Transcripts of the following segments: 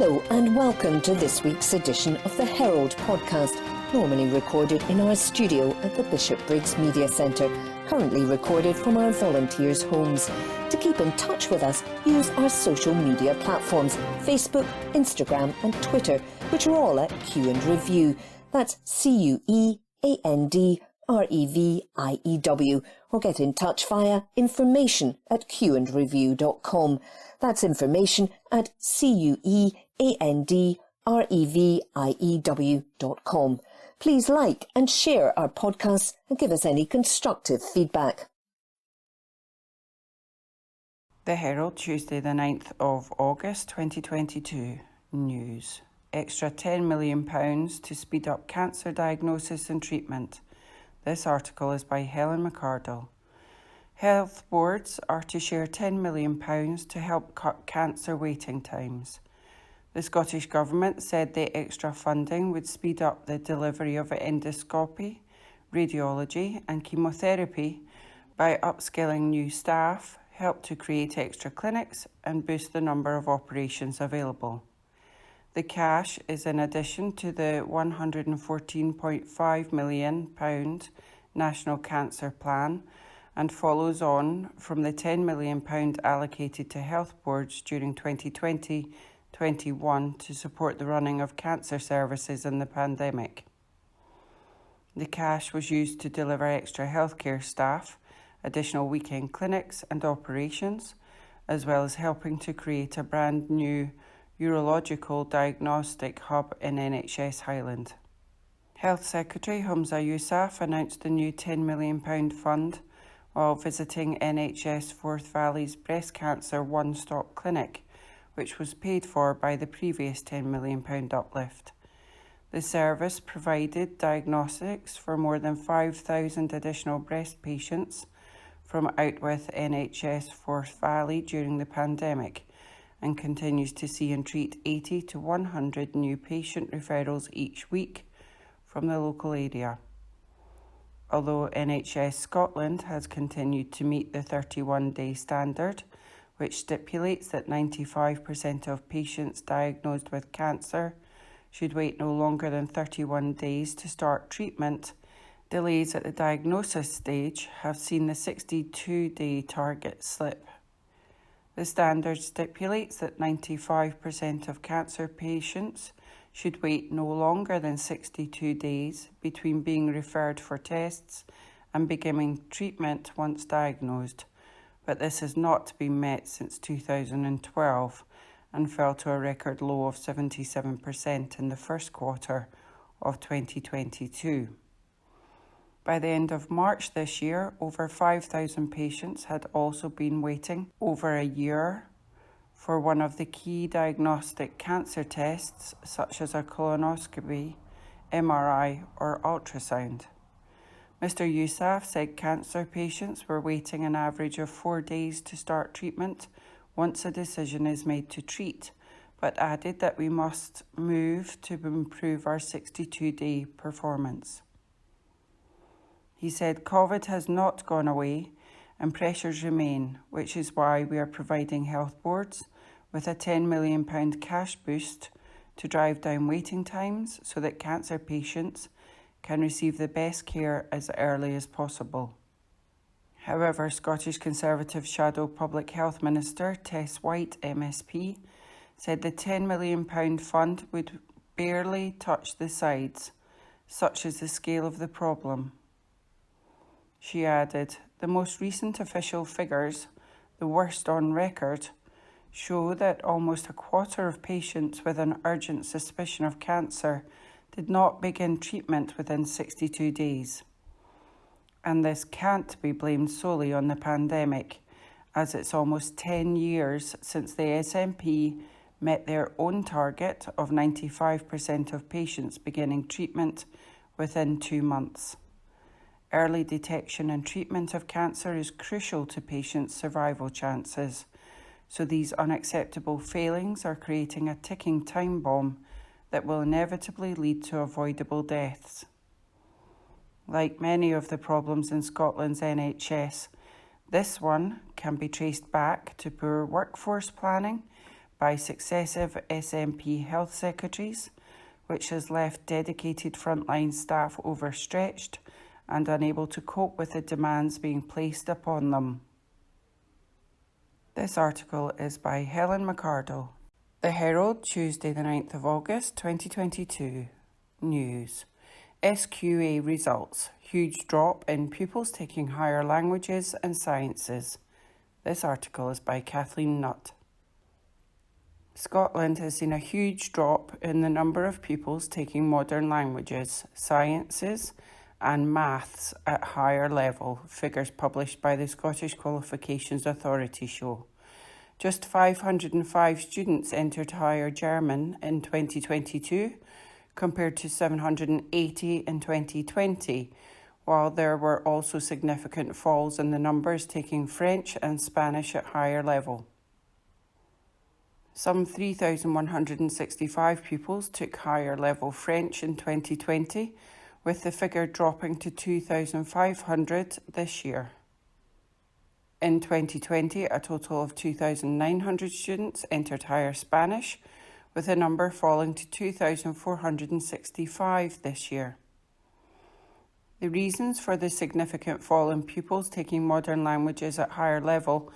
Hello and welcome to this week's edition of the Herald podcast, normally recorded in our studio at the Bishopbriggs Media Centre, currently recorded from our volunteers' homes. To keep in touch with us, use our social media platforms, Facebook, Instagram and Twitter, which are all at Q and Review. That's CUEANDREVIEW, or get in touch via information@qandreview.com. That's information@CUEANDREVIEW.com. Please like and share our podcasts and give us any constructive feedback. The Herald, Tuesday the 9th of August 2022. News. Extra £10 million to speed up cancer diagnosis and treatment. This article is by Helen McCardle. Health boards are to share £10 million to help cut cancer waiting times. The Scottish Government said the extra funding would speed up the delivery of endoscopy, radiology and chemotherapy by upskilling new staff, help to create extra clinics and boost the number of operations available. The cash is in addition to the £114.5 million National Cancer Plan and follows on from the £10 million allocated to health boards during 2020-21 to support the running of cancer services in the pandemic. The cash was used to deliver extra healthcare staff, additional weekend clinics and operations, as well as helping to create a brand new urological diagnostic hub in NHS Highland. Health Secretary Humza Yousaf announced the new £10 million fund while visiting NHS Forth Valley's breast cancer one-stop clinic, which was paid for by the previous £10 million uplift. The service provided diagnostics for more than 5,000 additional breast patients from out with NHS Forth Valley during the pandemic, and continues to see and treat 80 to 100 new patient referrals each week from the local area. Although NHS Scotland has continued to meet the 31-day standard, which stipulates that 95% of patients diagnosed with cancer should wait no longer than 31 days to start treatment, delays at the diagnosis stage have seen the 62-day target slip. The standard stipulates that 95% of cancer patients should wait no longer than 62 days between being referred for tests and beginning treatment once diagnosed, but this has not been met since 2012 and fell to a record low of 77% in the first quarter of 2022. By the end of March this year, over 5,000 patients had also been waiting over a year for one of the key diagnostic cancer tests, such as a colonoscopy, MRI or ultrasound. Mr. Yousaf said cancer patients were waiting an average of 4 days to start treatment once a decision is made to treat, but added that we must move to improve our 62-day performance. He said COVID has not gone away and pressures remain, which is why we are providing health boards with a £10 million cash boost to drive down waiting times so that cancer patients can receive the best care as early as possible. However, Scottish Conservative Shadow Public Health Minister Tess White MSP said the £10 million fund would barely touch the sides, such is the scale of the problem. She added, the most recent official figures, the worst on record, show that almost a quarter of patients with an urgent suspicion of cancer did not begin treatment within 62 days. And this can't be blamed solely on the pandemic, as it's almost 10 years since the SNP met their own target of 95% of patients beginning treatment within 2 months. Early detection and treatment of cancer is crucial to patients' survival chances, so these unacceptable failings are creating a ticking time bomb that will inevitably lead to avoidable deaths. Like many of the problems in Scotland's NHS, this one can be traced back to poor workforce planning, by successive SNP health secretaries, which has left dedicated frontline staff overstretched and unable to cope with the demands being placed upon them. This article is by Helen McCardle. The Herald, Tuesday the 9th of August 2022. News. SQA results. Huge drop in pupils taking higher languages and sciences. This article is by Kathleen Nutt. Scotland has seen a huge drop in the number of pupils taking modern languages, sciences and maths at higher level, figures published by the Scottish Qualifications Authority show. Just 505 students entered higher German in 2022, compared to 780 in 2020, while there were also significant falls in the numbers taking French and Spanish at higher level. Some 3,165 pupils took higher level French in 2020, with the figure dropping to 2,500 this year. In 2020, a total of 2,900 students entered higher Spanish, with the number falling to 2,465 this year. The reasons for the significant fall in pupils taking modern languages at higher level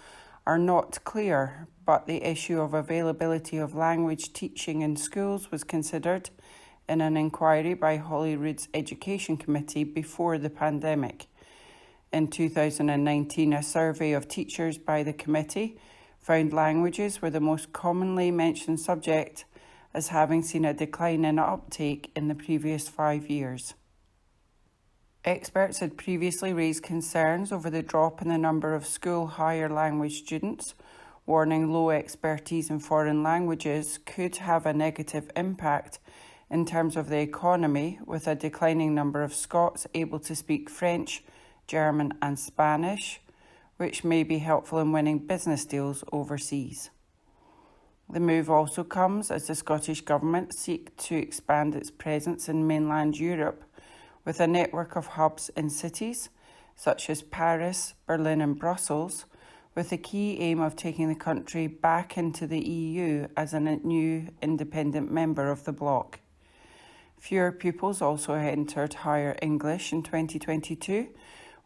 are not clear, but the issue of availability of language teaching in schools was considered in an inquiry by Holyrood's Education Committee before the pandemic. In 2019, a survey of teachers by the committee found languages were the most commonly mentioned subject, as having seen a decline in uptake in the previous 5 years. Experts had previously raised concerns over the drop in the number of school higher language students, warning low expertise in foreign languages could have a negative impact in terms of the economy, with a declining number of Scots able to speak French, German and Spanish, which may be helpful in winning business deals overseas. The move also comes as the Scottish Government seeks to expand its presence in mainland Europe with a network of hubs in cities such as Paris, Berlin and Brussels, with the key aim of taking the country back into the EU as a new independent member of the bloc. Fewer pupils also entered higher English in 2022,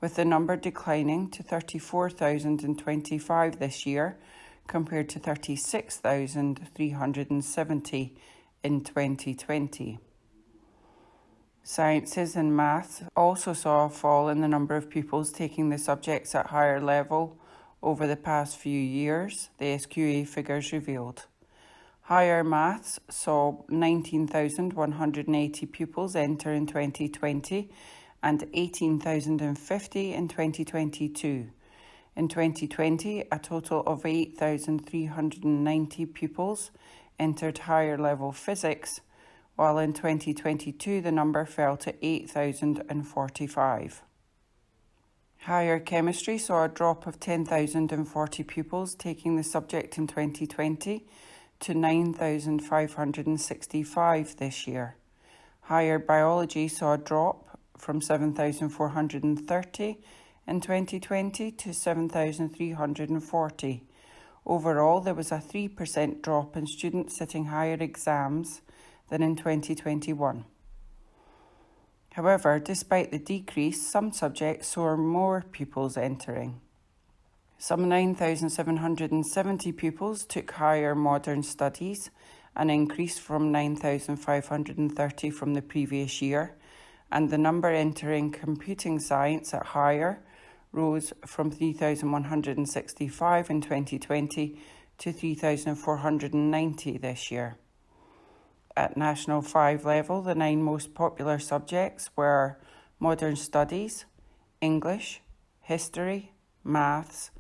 with the number declining to 34,025 this year, compared to 36,370 in 2020. Sciences and maths also saw a fall in the number of pupils taking the subjects at higher level over the past few years, the SQA figures revealed. Higher maths saw 19,180 pupils enter in 2020 and 18,050 in 2022. In 2020, a total of 8,390 pupils entered higher level physics, while in 2022 the number fell to 8,045. Higher chemistry saw a drop of 10,040 pupils taking the subject in 2020 to 9,565 this year. Higher biology saw a drop from 7,430 in 2020 to 7,340. Overall, there was a 3% drop in students sitting higher exams than in 2021. However, despite the decrease, some subjects saw more pupils entering. Some 9,770 pupils took higher modern studies, an increase from 9,530 from the previous year, and the number entering computing science at higher rose from 3,165 in 2020 to 3,490 this year. At National 5 level, the 9 most popular subjects were Modern Studies, English, History, Maths,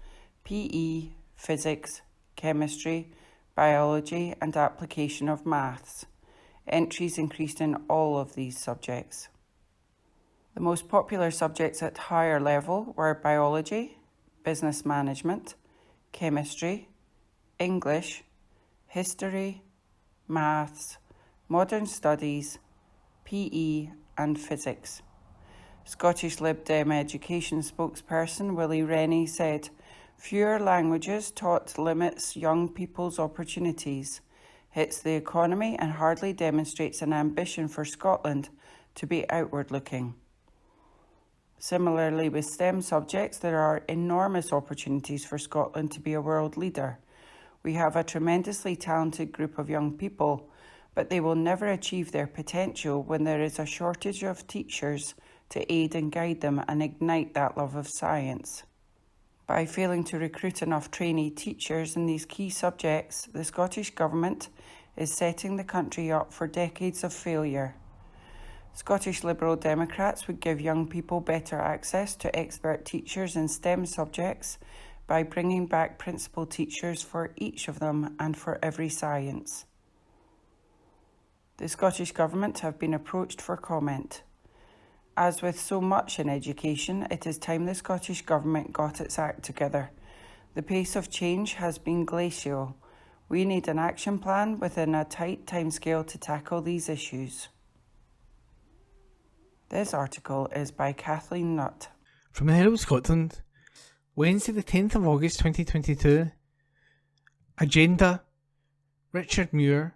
PE, Physics, Chemistry, Biology and Application of Maths. Entries increased in all of these subjects. The most popular subjects at higher level were Biology, Business Management, Chemistry, English, History, Maths, Modern Studies, PE and Physics. Scottish Lib Dem education spokesperson Willie Rennie said, Fewer languages taught limits young people's opportunities, hits the economy, and hardly demonstrates an ambition for Scotland to be outward-looking. Similarly, with STEM subjects, there are enormous opportunities for Scotland to be a world leader. We have a tremendously talented group of young people, but they will never achieve their potential when there is a shortage of teachers to aid and guide them and ignite that love of science. By failing to recruit enough trainee teachers in these key subjects, the Scottish Government is setting the country up for decades of failure. Scottish Liberal Democrats would give young people better access to expert teachers in STEM subjects by bringing back principal teachers for each of them and for every science. The Scottish Government have been approached for comment. As with so much in education, it is time the Scottish Government got its act together. The pace of change has been glacial. We need an action plan within a tight timescale to tackle these issues. This article is by Kathleen Nutt. From the Herald Scotland, Wednesday the 10th of August 2022. Agenda: Richard Muir.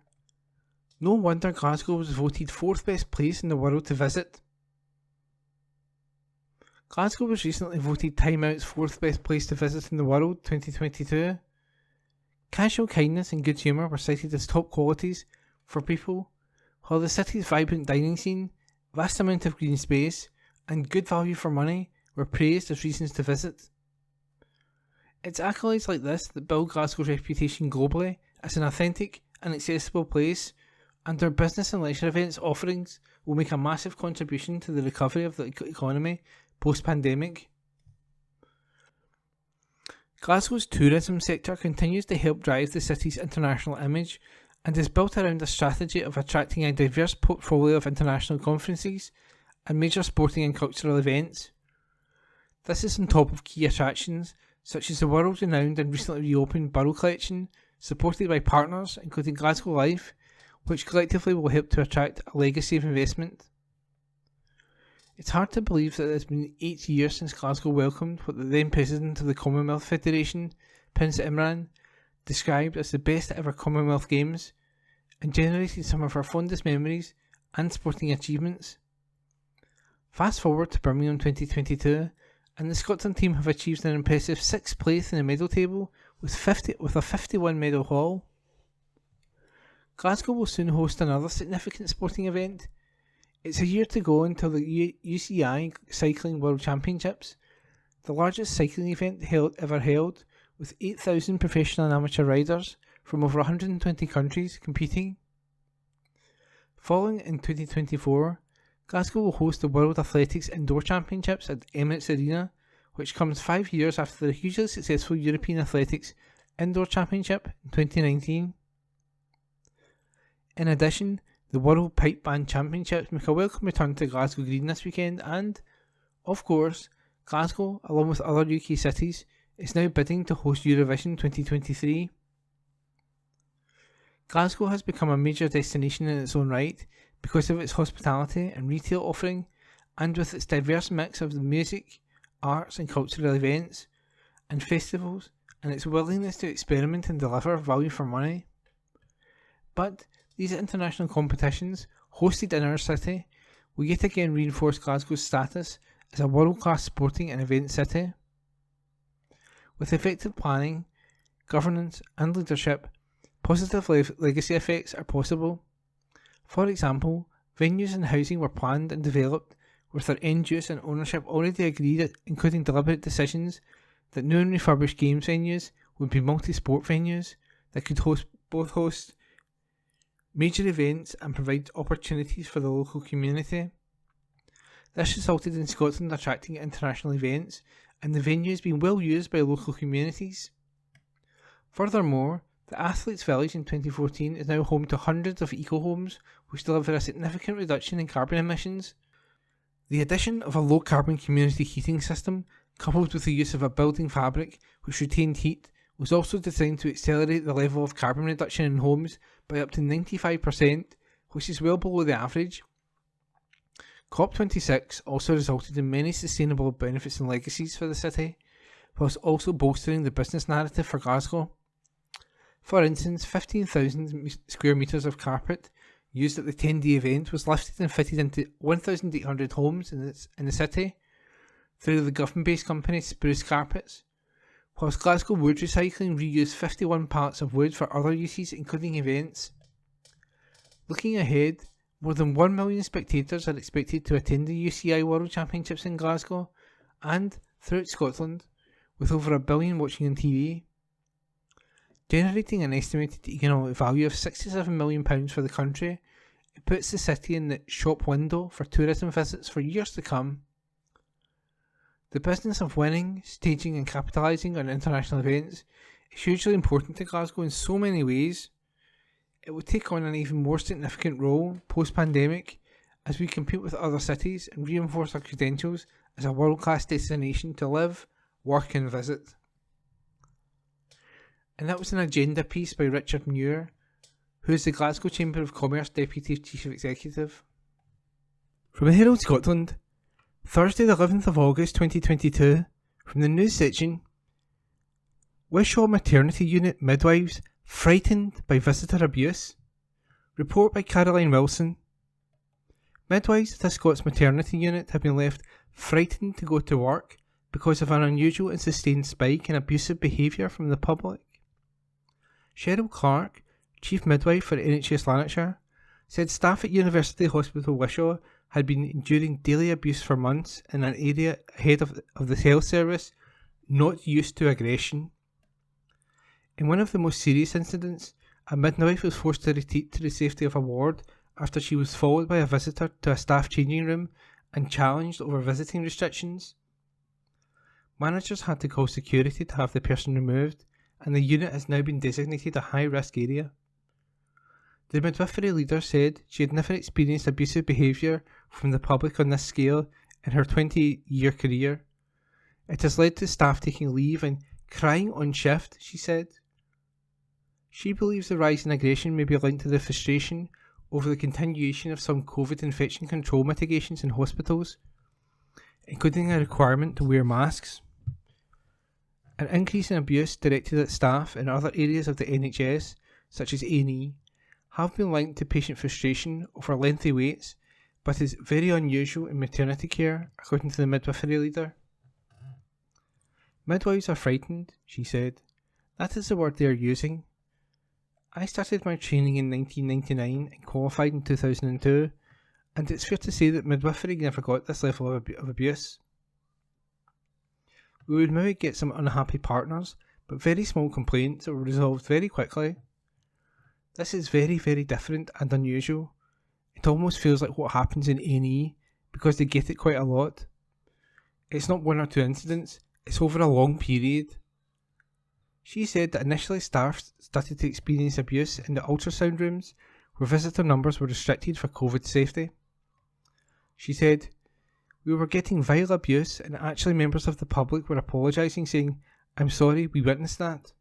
No wonder Glasgow was voted 4th best place in the world to visit. Glasgow was recently voted Time Out's 4th best place to visit in the world 2022. Casual kindness and good humour were cited as top qualities for people, while the city's vibrant dining scene, vast amount of green space, and good value for money were praised as reasons to visit. It's accolades like this that build Glasgow's reputation globally as an authentic and accessible place, and our business and leisure events offerings will make a massive contribution to the recovery of the economy post-pandemic. Glasgow's tourism sector continues to help drive the city's international image and is built around a strategy of attracting a diverse portfolio of international conferences and major sporting and cultural events. This is on top of key attractions such as the world-renowned and recently reopened Burrell Collection, supported by partners including Glasgow Life, which collectively will help to attract a legacy of investment. It's hard to believe that it has been 8 years since Glasgow welcomed what the then President of the Commonwealth Federation, Prince Imran, described as the best ever Commonwealth Games, and generated some of our fondest memories and sporting achievements. Fast forward to Birmingham 2022, and the Scotland team have achieved an impressive 6th place in the medal table with a 51 medal haul. Glasgow will soon host another significant sporting event. It's a year to go until the UCI Cycling World Championships, the largest cycling event ever held, with 8,000 professional and amateur riders from over 120 countries competing. Following in 2024, Glasgow will host the World Athletics Indoor Championships at Emirates Arena, which comes 5 years after the hugely successful European Athletics Indoor Championship in 2019. In addition, the World Pipe Band Championships make a welcome return to Glasgow Green this weekend and, of course, Glasgow, along with other UK cities, is now bidding to host Eurovision 2023. Glasgow has become a major destination in its own right because of its hospitality and retail offering, and with its diverse mix of the music, arts and cultural events and festivals, and its willingness to experiment and deliver value for money. But these international competitions, hosted in our city, will yet again reinforce Glasgow's status as a world-class sporting and event city. With effective planning, governance and leadership, positive legacy effects are possible. For example, venues and housing were planned and developed with their end use and ownership already agreed, including deliberate decisions that new and refurbished games venues would be multi-sport venues that could host major events and provide opportunities for the local community. This resulted in Scotland attracting international events and the venues being well used by local communities. Furthermore, the Athletes' Village in 2014 is now home to hundreds of eco-homes which deliver a significant reduction in carbon emissions. The addition of a low-carbon community heating system, coupled with the use of a building fabric which retained heat, was also designed to accelerate the level of carbon reduction in homes by up to 95%, which is well below the average. COP26 also resulted in many sustainable benefits and legacies for the city, whilst also bolstering the business narrative for Glasgow. For instance, 15,000 square metres of carpet used at the 10-day event was lifted and fitted into 1,800 homes in the city through the government-based company Spruce Carpets, whilst Glasgow Wood Recycling reused 51 pallets of wood for other uses, including events. Looking ahead, more than 1 million spectators are expected to attend the UCI World Championships in Glasgow and throughout Scotland, with over 1 billion watching on TV. Generating an estimated economic value of £67 million for the country, it puts the city in the shop window for tourism visits for years to come. The business of winning, staging and capitalising on international events is hugely important to Glasgow in so many ways. It will take on an even more significant role post-pandemic as we compete with other cities and reinforce our credentials as a world-class destination to live, work and visit. And that was an agenda piece by Richard Muir, who is the Glasgow Chamber of Commerce Deputy Chief Executive. From the Herald Scotland, Thursday the 11th of August 2022, from the news section, Wishaw Maternity Unit midwives frightened by visitor abuse. Report by Caroline Wilson. Midwives at the Scots Maternity Unit have been left frightened to go to work because of an unusual and sustained spike in abusive behaviour from the public. Cheryl Clark, Chief Midwife for NHS Lanarkshire, said staff at University Hospital Wishaw had been enduring daily abuse for months in an area ahead of the health service not used to aggression. In one of the most serious incidents, a midwife was forced to retreat to the safety of a ward after she was followed by a visitor to a staff changing room and challenged over visiting restrictions. Managers had to call security to have the person removed, and the unit has now been designated a high-risk area. The midwifery leader said she had never experienced abusive behaviour from the public on this scale in her 20-year career. It has led to staff taking leave and crying on shift, she said. She believes the rise in aggression may be linked to the frustration over the continuation of some COVID infection control mitigations in hospitals, including a requirement to wear masks. An increase in abuse directed at staff in other areas of the NHS, such as A&E, have been linked to patient frustration over lengthy waits, but is very unusual in maternity care, according to the midwifery leader. Midwives are frightened, she said. That is the word they are using. I started my training in 1999 and qualified in 2002, and it's fair to say that midwifery never got this level of abuse. We would maybe get some unhappy partners, but very small complaints that were resolved very quickly. This is very, very different and unusual. It almost feels like what happens in A&E because they get it quite a lot. It's not one or two incidents, it's over a long period. She said that initially staff started to experience abuse in the ultrasound rooms where visitor numbers were restricted for COVID safety. She said, "We were getting vile abuse and actually members of the public were apologising, saying, 'I'm sorry, we witnessed that.'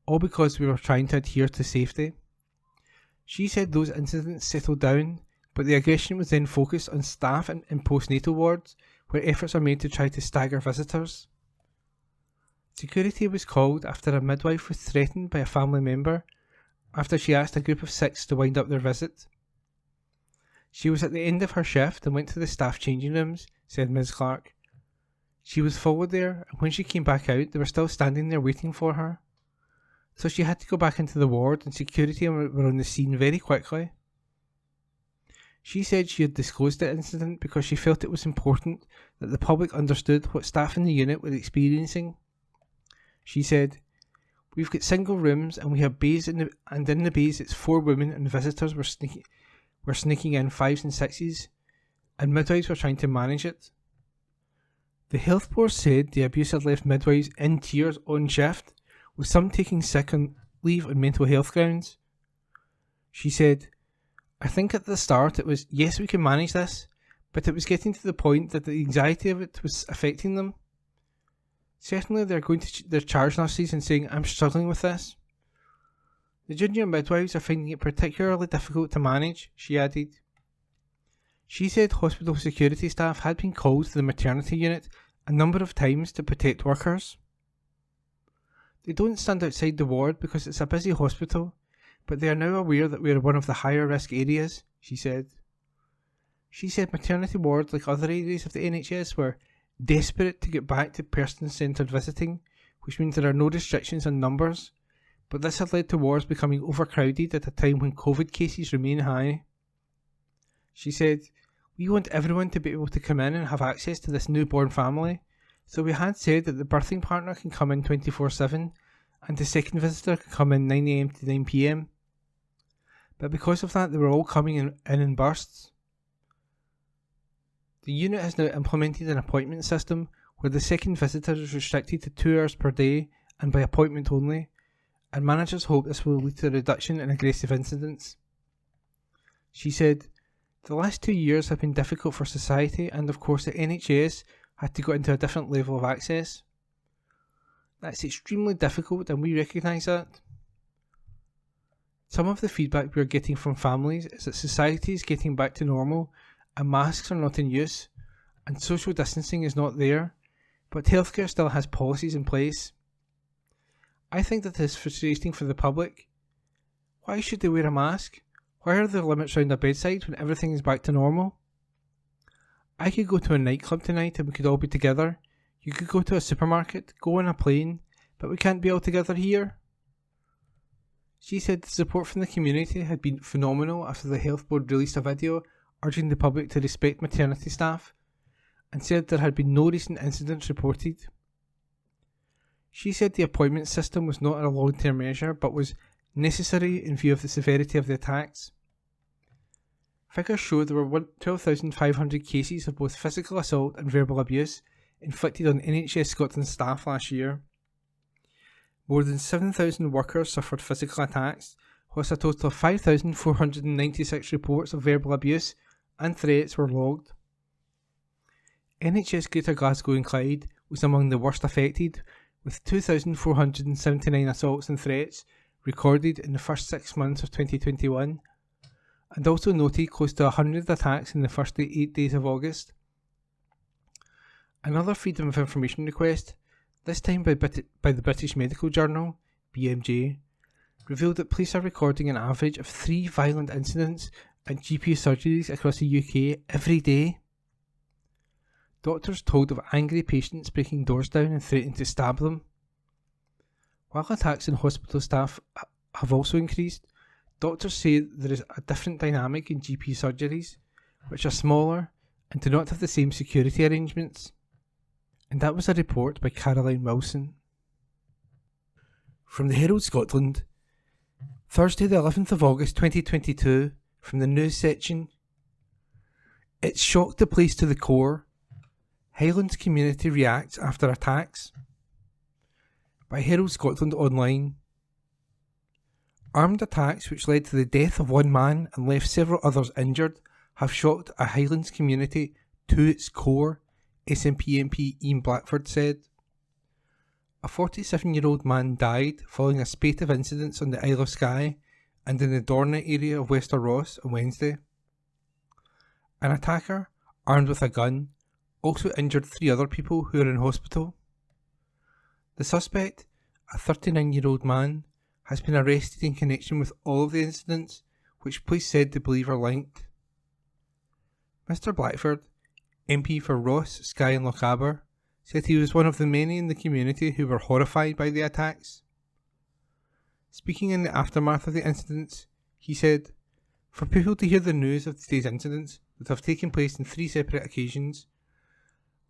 All because we were trying to adhere to safety." She said those incidents settled down, but the aggression was then focused on staff in postnatal wards where efforts are made to try to stagger visitors. Security was called after a midwife was threatened by a family member after she asked a group of 6 to wind up their visit. She was at the end of her shift and went to the staff changing rooms, said Ms. Clark. She was followed there, and when she came back out, they were still standing there waiting for her. So she had to go back into the ward, and security were on the scene very quickly. She said she had disclosed the incident because she felt it was important that the public understood what staff in the unit were experiencing. She said, "We've got single rooms and we have bays and in the bays it's 4 women and visitors were sneaking in 5s and 6s, and midwives were trying to manage it." The health board said the abuse had left midwives in tears on shift, with some taking sick on leave on mental health grounds. She said, "I think at the start it was, yes, we can manage this, but it was getting to the point that the anxiety of it was affecting them. Certainly they're going to their charge nurses and saying, 'I'm struggling with this.' The junior midwives are finding it particularly difficult to manage," she added. She said hospital security staff had been called to the maternity unit a number of times to protect workers. They don't stand outside the ward because it's a busy hospital, but they are now aware that we are one of the higher risk areas, she said. She said maternity wards, like other areas of the NHS, were desperate to get back to person-centred visiting, which means there are no restrictions on numbers, but this had led to wards becoming overcrowded at a time when COVID cases remain high. She said, "We want everyone to be able to come in and have access to this newborn family, so we had said that the birthing partner can come in 24/7 and the second visitor can come in 9 AM to 9 PM. But because of that, they were all coming in bursts. The unit has now implemented an appointment system where the second visitor is restricted to 2 hours per day and by appointment only, and managers hope this will lead to a reduction in aggressive incidents." She said, "The last 2 years have been difficult for society, and of course the NHS had to go into a different level of access. That's extremely difficult and we recognise that. Some of the feedback we are getting from families is that society is getting back to normal and masks are not in use and social distancing is not there, but healthcare still has policies in place. I think that this is frustrating for the public. Why should they wear a mask? Why are there limits around a bedside when everything is back to normal? I could go to a nightclub tonight and we could all be together. You could go to a supermarket, go on a plane, but we can't be all together here." She said the support from the community had been phenomenal after the health board released a video urging the public to respect maternity staff, and said there had been no recent incidents reported. She said the appointment system was not a long-term measure but was necessary in view of the severity of the attacks. Figures show there were 12,500 cases of both physical assault and verbal abuse inflicted on NHS Scotland staff last year. More than 7,000 workers suffered physical attacks, whilst a total of 5,496 reports of verbal abuse and threats were logged. NHS Greater Glasgow and Clyde was among the worst affected, with 2,479 assaults and threats recorded in the first 6 months of 2021, and also noted close to 100 attacks in the first 8 days of August. Another Freedom of Information request, this time by the British Medical Journal, BMJ, revealed that police are recording an average of 3 violent incidents at GP surgeries across the UK every day. Doctors told of angry patients breaking doors down and threatening to stab them. While attacks on hospital staff have also increased, doctors say there is a different dynamic in GP surgeries, which are smaller and do not have the same security arrangements. And that was a report by Caroline Wilson. From the Herald Scotland, Thursday the 11th of August 2022, from the news section. "It's shocked the place to the core. Highlands community reacts after attacks." By Herald Scotland Online. Armed attacks which led to the death of one man and left several others injured have shocked a Highlands community to its core, SNP MP Ian Blackford said. A 47-year-old man died following a spate of incidents on the Isle of Skye and in the Dorna area of Wester Ross on Wednesday. An attacker, armed with a gun, also injured 3 other people who are in hospital. The suspect, a 39-year-old man, has been arrested in connection with all of the incidents, which police said they believe are linked. Mr Blackford, MP for Ross, Skye and Lochaber, said he was one of the many in the community who were horrified by the attacks. Speaking in the aftermath of the incidents, he said, "For people to hear the news of today's incidents that have taken place in 3 separate occasions,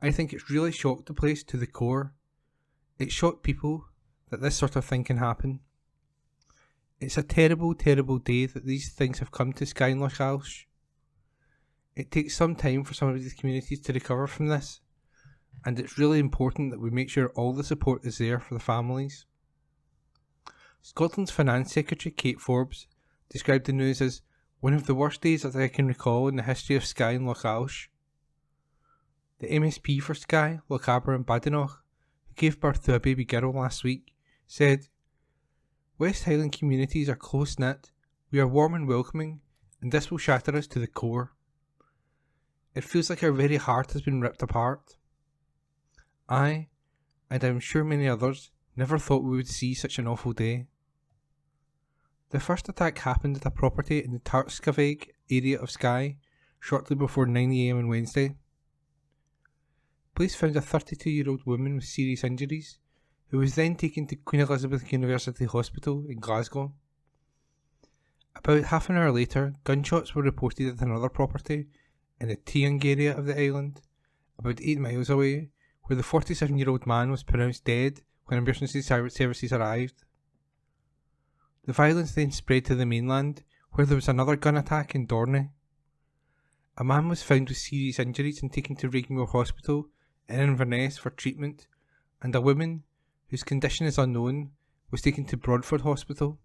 I think it's really shocked the place to the core. It shocked people that this sort of thing can happen. It's a terrible, terrible day that these things have come to Skye and Lochaber. It takes some time for some of these communities to recover from this, and it's really important that we make sure all the support is there for the families." Scotland's Finance Secretary Kate Forbes described the news as one of the worst days that I can recall in the history of Skye and Lochaber. The MSP for Skye, Lochaber and Badenoch, who gave birth to a baby girl last week, said, "West Highland communities are close-knit, we are warm and welcoming, and this will shatter us to the core. It feels like our very heart has been ripped apart. I, and I'm sure many others, never thought we would see such an awful day. The first attack happened at a property in the Tarskaveg area of Skye shortly before 9 AM on Wednesday. Police found a 32-year-old woman with serious injuries, who was then taken to Queen Elizabeth University Hospital in Glasgow. About half an hour later, gunshots were reported at another property in the Tiang area of the island, about 8 miles away, where the 47-year-old man was pronounced dead when emergency services arrived. The violence then spread to the mainland, where there was another gun attack in Dorney. A man was found with serious injuries and taken to Regmore Hospital in Inverness for treatment, and a woman, whose condition is unknown, was taken to Broadford Hospital.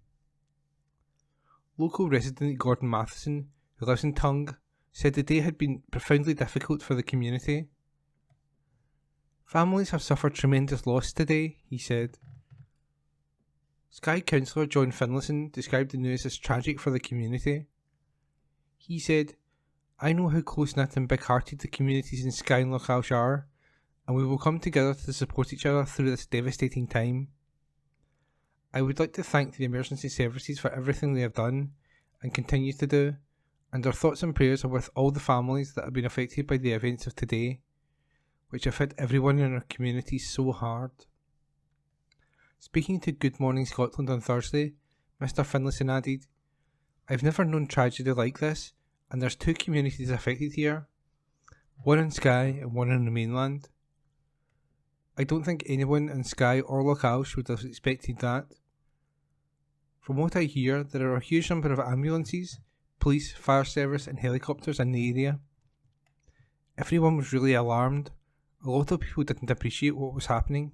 Local resident Gordon Matheson, who lives in Tongue, said the day had been profoundly difficult for the community. Families have suffered tremendous loss today, he said. Skye Councillor John Finlayson described the news as tragic for the community. He said, "I know how close-knit and big-hearted the communities in Skye and Lochausha are, and we will come together to support each other through this devastating time. I would like to thank the emergency services for everything they have done and continue to do, and our thoughts and prayers are with all the families that have been affected by the events of today, which have hit everyone in our communities so hard." Speaking to Good Morning Scotland on Thursday, Mr Finlayson added, "I've never known tragedy like this, and there's 2 communities affected here, one in Skye and one in the mainland. I don't think anyone in Skye or Lochausha would have expected that. From what I hear, there are a huge number of ambulances, police, fire service and helicopters in the area. Everyone was really alarmed. A lot of people didn't appreciate what was happening.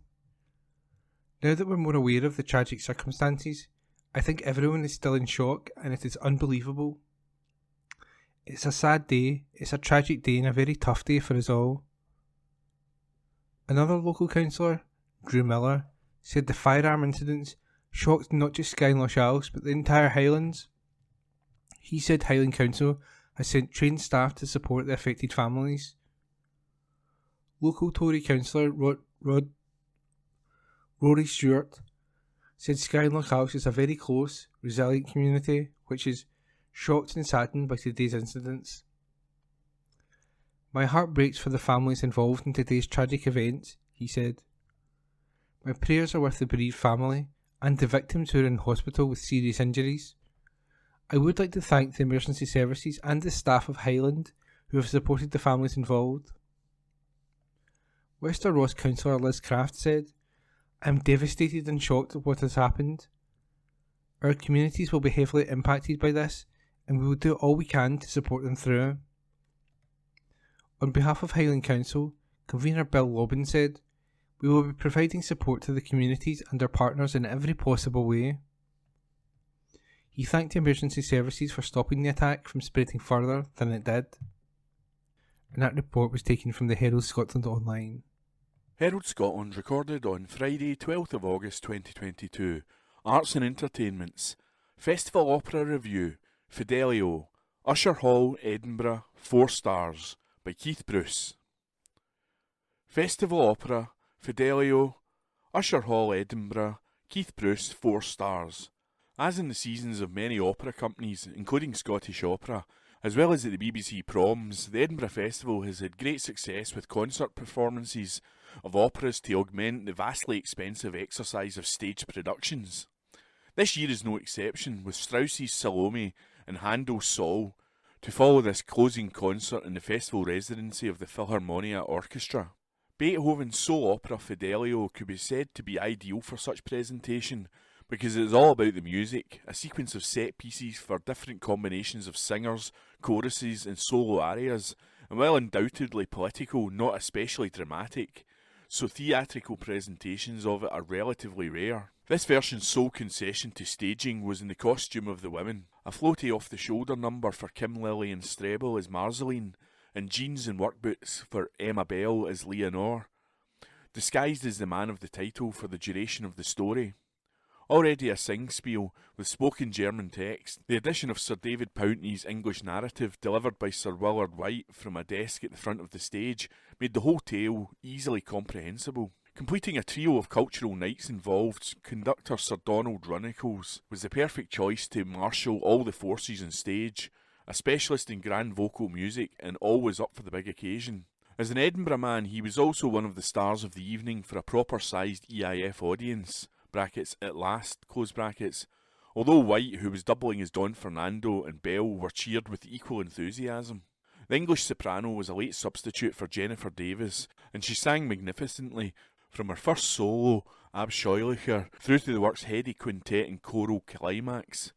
Now that we're more aware of the tragic circumstances, I think everyone is still in shock and it is unbelievable. It's a sad day, it's a tragic day and a very tough day for us all." Another local councillor, Drew Miller, said the firearm incidents shocked not just Skye and Lochausha but the entire Highlands. He said Highland Council has sent trained staff to support the affected families. Local Tory councillor Rory Stewart said Skye and Lochausha is a very close, resilient community which is shocked and saddened by today's incidents. "My heart breaks for the families involved in today's tragic events," he said. "My prayers are with the bereaved family and the victims who are in hospital with serious injuries. I would like to thank the emergency services and the staff of Highland who have supported the families involved." Wester Ross councillor Liz Craft said, "I am devastated and shocked at what has happened. Our communities will be heavily impacted by this and we will do all we can to support them through." On behalf of Highland Council, convener Bill Lobban said, "We will be providing support to the communities and our partners in every possible way." He thanked the emergency services for stopping the attack from spreading further than it did. And that report was taken from the Herald Scotland Online. Herald Scotland recorded on Friday 12th of August 2022. Arts and Entertainments. Festival Opera Review. Fidelio. Usher Hall, Edinburgh. 4 stars. By Keith Bruce. Festival Opera. Fidelio. Usher Hall, Edinburgh. Keith Bruce. 4 stars. As in the seasons of many opera companies, including Scottish Opera, as well as at the BBC Proms, the Edinburgh Festival has had great success with concert performances of operas to augment the vastly expensive exercise of stage productions. This year is no exception, with Strauss's Salome and Handel's Saul to follow this closing concert in the festival residency of the Philharmonia Orchestra. Beethoven's sole opera Fidelio could be said to be ideal for such presentation, because it is all about the music, a sequence of set pieces for different combinations of singers, choruses and solo arias, and while undoubtedly political, not especially dramatic, so theatrical presentations of it are relatively rare. This version's sole concession to staging was in the costume of the women, a floaty off-the-shoulder number for Kim Lillian Strebel as Marceline, and jeans and work boots for Emma Bell as Leonore, disguised as the man of the title for the duration of the story. Already a sing-spiel with spoken German text, the addition of Sir David Pountney's English narrative delivered by Sir Willard White from a desk at the front of the stage made the whole tale easily comprehensible. Completing a trio of cultural nights involved, conductor Sir Donald Runnicles was the perfect choice to marshal all the forces on stage, a specialist in grand vocal music and always up for the big occasion. As an Edinburgh man, he was also one of the stars of the evening for a proper-sized EIF audience, brackets, at last, close brackets, although White, who was doubling as Don Fernando, and Bell were cheered with equal enthusiasm. The English soprano was a late substitute for Jennifer Davis, and she sang magnificently, from her first solo, Abscheulicher, through to the work's heady quintet and choral climax,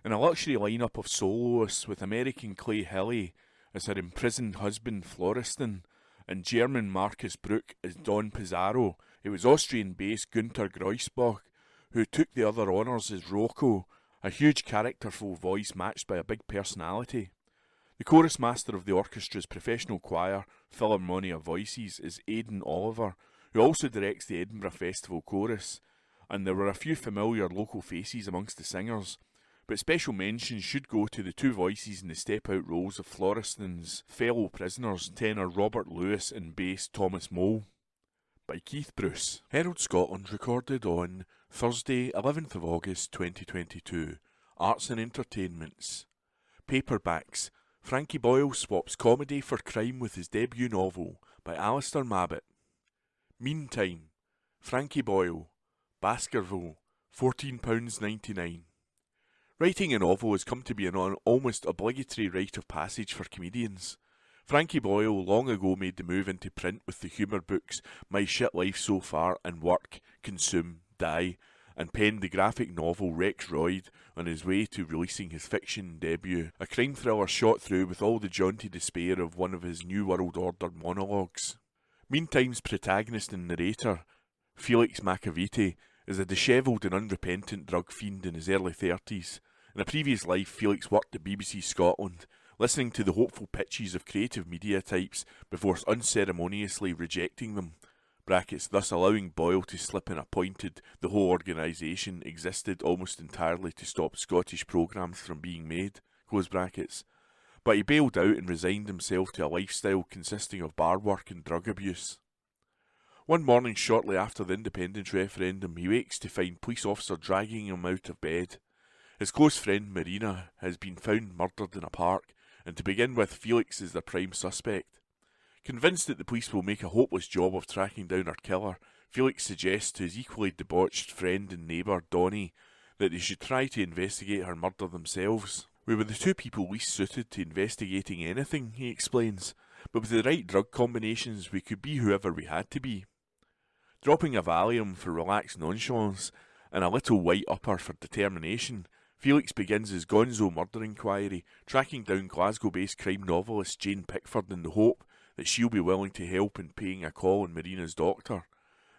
in a luxury lineup of soloists with American Clay Hilly as her imprisoned husband Florestan, and German Marcus Bruck as Don Pizarro. It was Austrian bass Günter Greusbach who took the other honours as Rocco, a huge characterful voice matched by a big personality. The chorus master of the orchestra's professional choir, Philharmonia Voices, is Aidan Oliver, who also directs the Edinburgh Festival Chorus, and there were a few familiar local faces amongst the singers, but special mention should go to the two voices in the step-out roles of Florestan's fellow prisoners, tenor Robert Lewis and bass Thomas Mole. By Keith Bruce. Herald Scotland recorded on Thursday, 11th of August 2022. Arts and Entertainments. Paperbacks. Frankie Boyle swaps comedy for crime with his debut novel by Alistair Mabbott. Meantime, Frankie Boyle, Baskerville, £14.99. Writing a novel has come to be an almost obligatory rite of passage for comedians. Frankie Boyle long ago made the move into print with the humour books My Shit Life So Far and Work, Consume, Die, and penned the graphic novel Rex Royd on his way to releasing his fiction debut, a crime thriller shot through with all the jaunty despair of one of his New World Order monologues. Meantime's protagonist and narrator, Felix Macavity, is a dishevelled and unrepentant drug fiend in his early 30s. In a previous life, Felix worked at BBC Scotland, listening to the hopeful pitches of creative media types before unceremoniously rejecting them, brackets, thus allowing Boyle to slip in appointed the whole organisation existed almost entirely to stop Scottish programmes from being made, close brackets. But he bailed out and resigned himself to a lifestyle consisting of bar work and drug abuse. One morning shortly after the independence referendum, he wakes to find police officer dragging him out of bed. His close friend Marina has been found murdered in a park, and to begin with, Felix is their prime suspect. Convinced that the police will make a hopeless job of tracking down her killer, Felix suggests to his equally debauched friend and neighbour, Donnie, that they should try to investigate her murder themselves. We were the two people least suited to investigating anything, he explains, but with the right drug combinations we could be whoever we had to be. Dropping a Valium for relaxed nonchalance and a little white upper for determination, Felix begins his gonzo murder inquiry, tracking down Glasgow-based crime novelist Jane Pickford in the hope that she'll be willing to help in paying a call on Marina's doctor,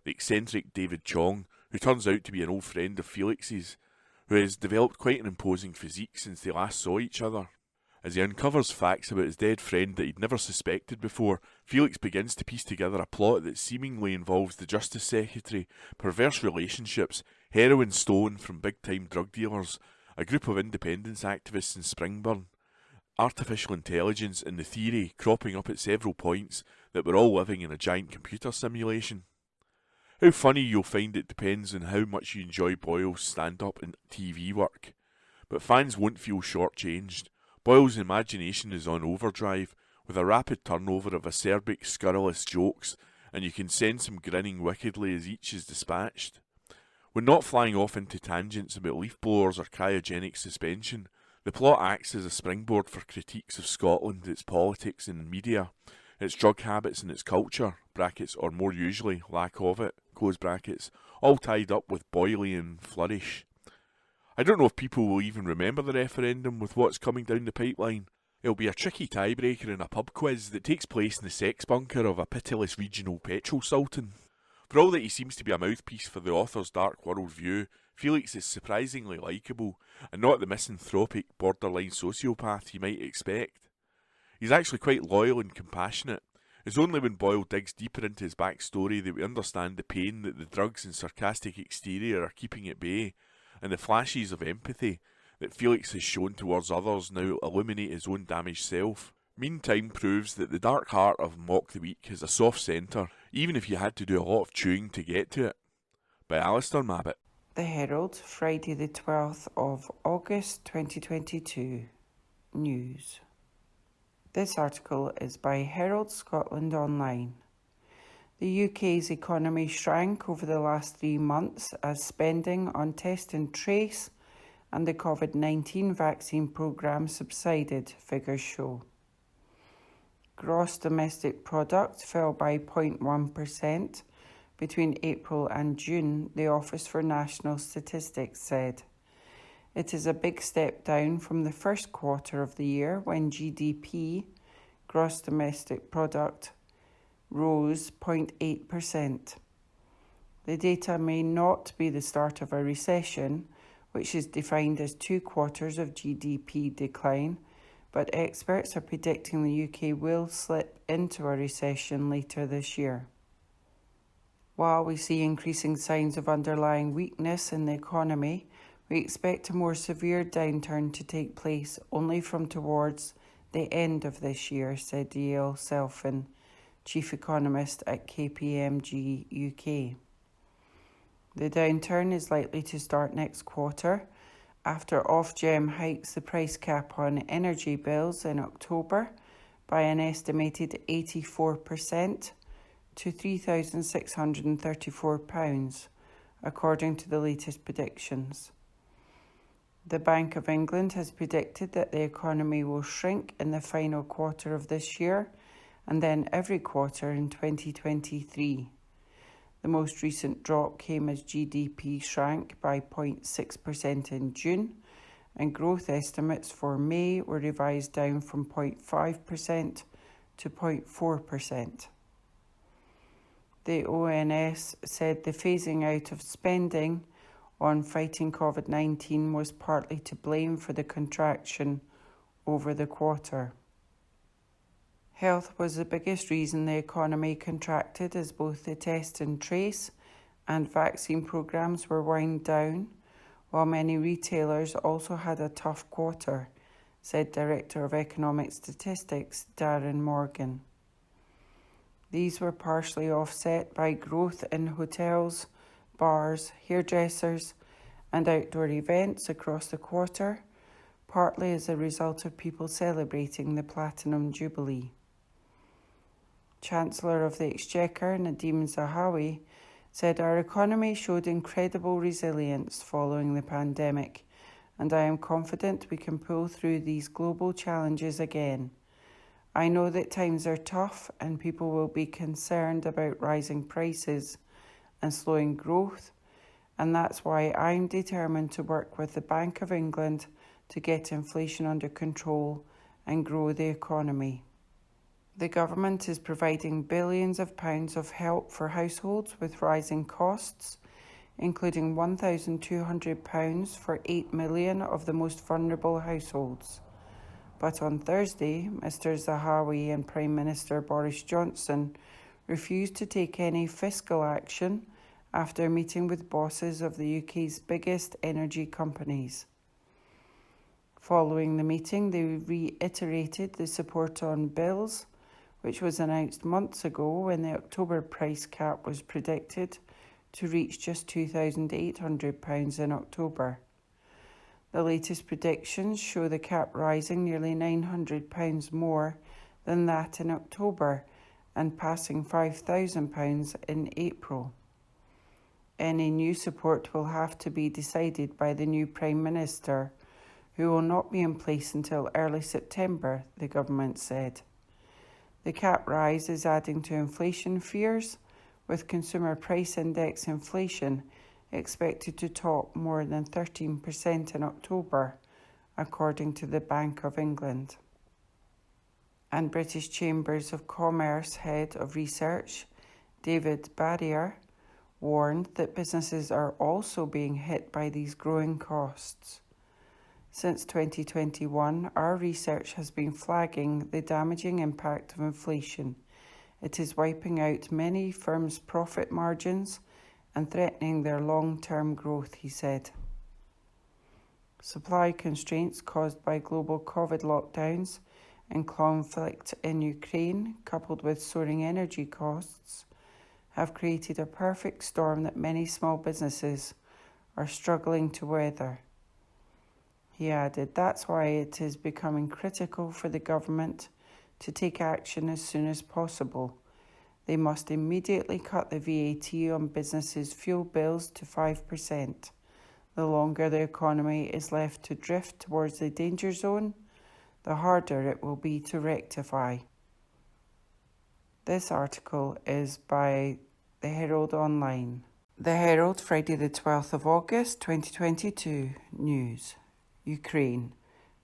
the eccentric David Chong, who turns out to be an old friend of Felix's, who has developed quite an imposing physique since they last saw each other. As he uncovers facts about his dead friend that he'd never suspected before, Felix begins to piece together a plot that seemingly involves the Justice Secretary, perverse relationships, heroin stolen from big-time drug dealers, a group of independence activists in Springburn, artificial intelligence and the theory cropping up at several points that we're all living in a giant computer simulation. How funny you'll find it depends on how much you enjoy Boyle's stand-up and TV work, but fans won't feel shortchanged. Boyle's imagination is on overdrive, with a rapid turnover of acerbic, scurrilous jokes, and you can sense him grinning wickedly as each is dispatched. When not flying off into tangents about leaf blowers or cryogenic suspension, the plot acts as a springboard for critiques of Scotland, its politics and media, its drug habits and its culture, brackets, or more usually, lack of it, close brackets, all tied up with Boylean flourish. I don't know if people will even remember the referendum with what's coming down the pipeline. It'll be a tricky tiebreaker in a pub quiz that takes place in the sex bunker of a pitiless regional petrol sultan. For all that he seems to be a mouthpiece for the author's dark world view, Felix is surprisingly likeable, and not the misanthropic, borderline sociopath you might expect. He's actually quite loyal and compassionate. It's only when Boyle digs deeper into his backstory that we understand the pain that the drugs and sarcastic exterior are keeping at bay, and the flashes of empathy that Felix has shown towards others now illuminate his own damaged self. Meantime proves that the dark heart of Mock the Week has a soft centre, even if you had to do a lot of chewing to get to it. By Alistair Mabbitt. The Herald, Friday the 12th of August 2022. News. This article is by Herald Scotland Online. The UK's economy shrank over the last 3 months as spending on test and trace and the COVID-19 vaccine programme subsided, figures show. Gross domestic product fell by 0.1% between April and June, the Office for National Statistics said. It is a big step down from the first quarter of the year when GDP, gross domestic product, rose 0.8%. The data may not be the start of a recession, which is defined as 2 quarters of GDP decline, but experts are predicting the UK will slip into a recession later this year. While we see increasing signs of underlying weakness in the economy, we expect a more severe downturn to take place only from towards the end of this year, said Yale Selfin, chief economist at KPMG UK. The downturn is likely to start next quarter after Ofgem hikes the price cap on energy bills in October by an estimated 84% to £3,634, according to the latest predictions. The Bank of England has predicted that the economy will shrink in the final quarter of this year and then every quarter in 2023. The most recent drop came as GDP shrank by 0.6% in June, and growth estimates for May were revised down from 0.5% to 0.4%. The ONS said the phasing out of spending on fighting COVID-19 was partly to blame for the contraction over the quarter. Health was the biggest reason the economy contracted as both the test and trace and vaccine programmes were wound down, while many retailers also had a tough quarter, said Director of Economic Statistics Darren Morgan. These were partially offset by growth in hotels, bars, hairdressers and outdoor events across the quarter, partly as a result of people celebrating the Platinum Jubilee. Chancellor of the Exchequer, Nadhim Zahawi, said our economy showed incredible resilience following the pandemic, and I am confident we can pull through these global challenges again. I know that times are tough and people will be concerned about rising prices and slowing growth, and that's why I'm determined to work with the Bank of England to get inflation under control and grow the economy. The government is providing billions of pounds of help for households with rising costs, including £1,200 for 8 million of the most vulnerable households. But on Thursday, Mr Zahawi and Prime Minister Boris Johnson refused to take any fiscal action after a meeting with bosses of the UK's biggest energy companies. Following the meeting, they reiterated the support on bills, which was announced months ago when the October price cap was predicted to reach just £2,800 in October. The latest predictions show the cap rising nearly £900 more than that in October and passing £5,000 in April. Any new support will have to be decided by the new Prime Minister, who will not be in place until early September, the government said. The cap rise is adding to inflation fears, with consumer price index inflation expected to top more than 13% in October, according to the Bank of England. And British Chambers of Commerce Head of Research, David Barrier, warned that businesses are also being hit by these growing costs. Since 2021, our research has been flagging the damaging impact of inflation. It is wiping out many firms' profit margins and threatening their long-term growth, he said. Supply constraints caused by global COVID lockdowns and conflict in Ukraine, coupled with soaring energy costs, have created a perfect storm that many small businesses are struggling to weather. He added, "That's why it is becoming critical for the government to take action as soon as possible. They must immediately cut the VAT on businesses' fuel bills to 5%. The longer the economy is left to drift towards the danger zone, the harder it will be to rectify." This article is by the Herald Online. The Herald, Friday the 12th of August 2022. News. Ukraine.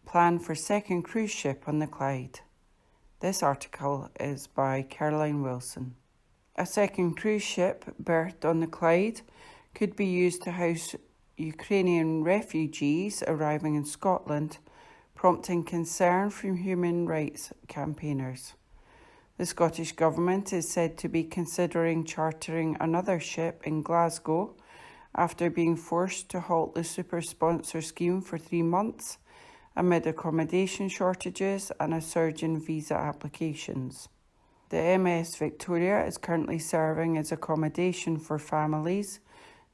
Plan for second cruise ship on the Clyde. This article is by Caroline Wilson. A second cruise ship berthed on the Clyde could be used to house Ukrainian refugees arriving in Scotland, prompting concern from human rights campaigners. The Scottish Government is said to be considering chartering another ship in Glasgow after being forced to halt the super sponsor scheme for 3 months amid accommodation shortages and a surge in visa applications. The MS Victoria is currently serving as accommodation for families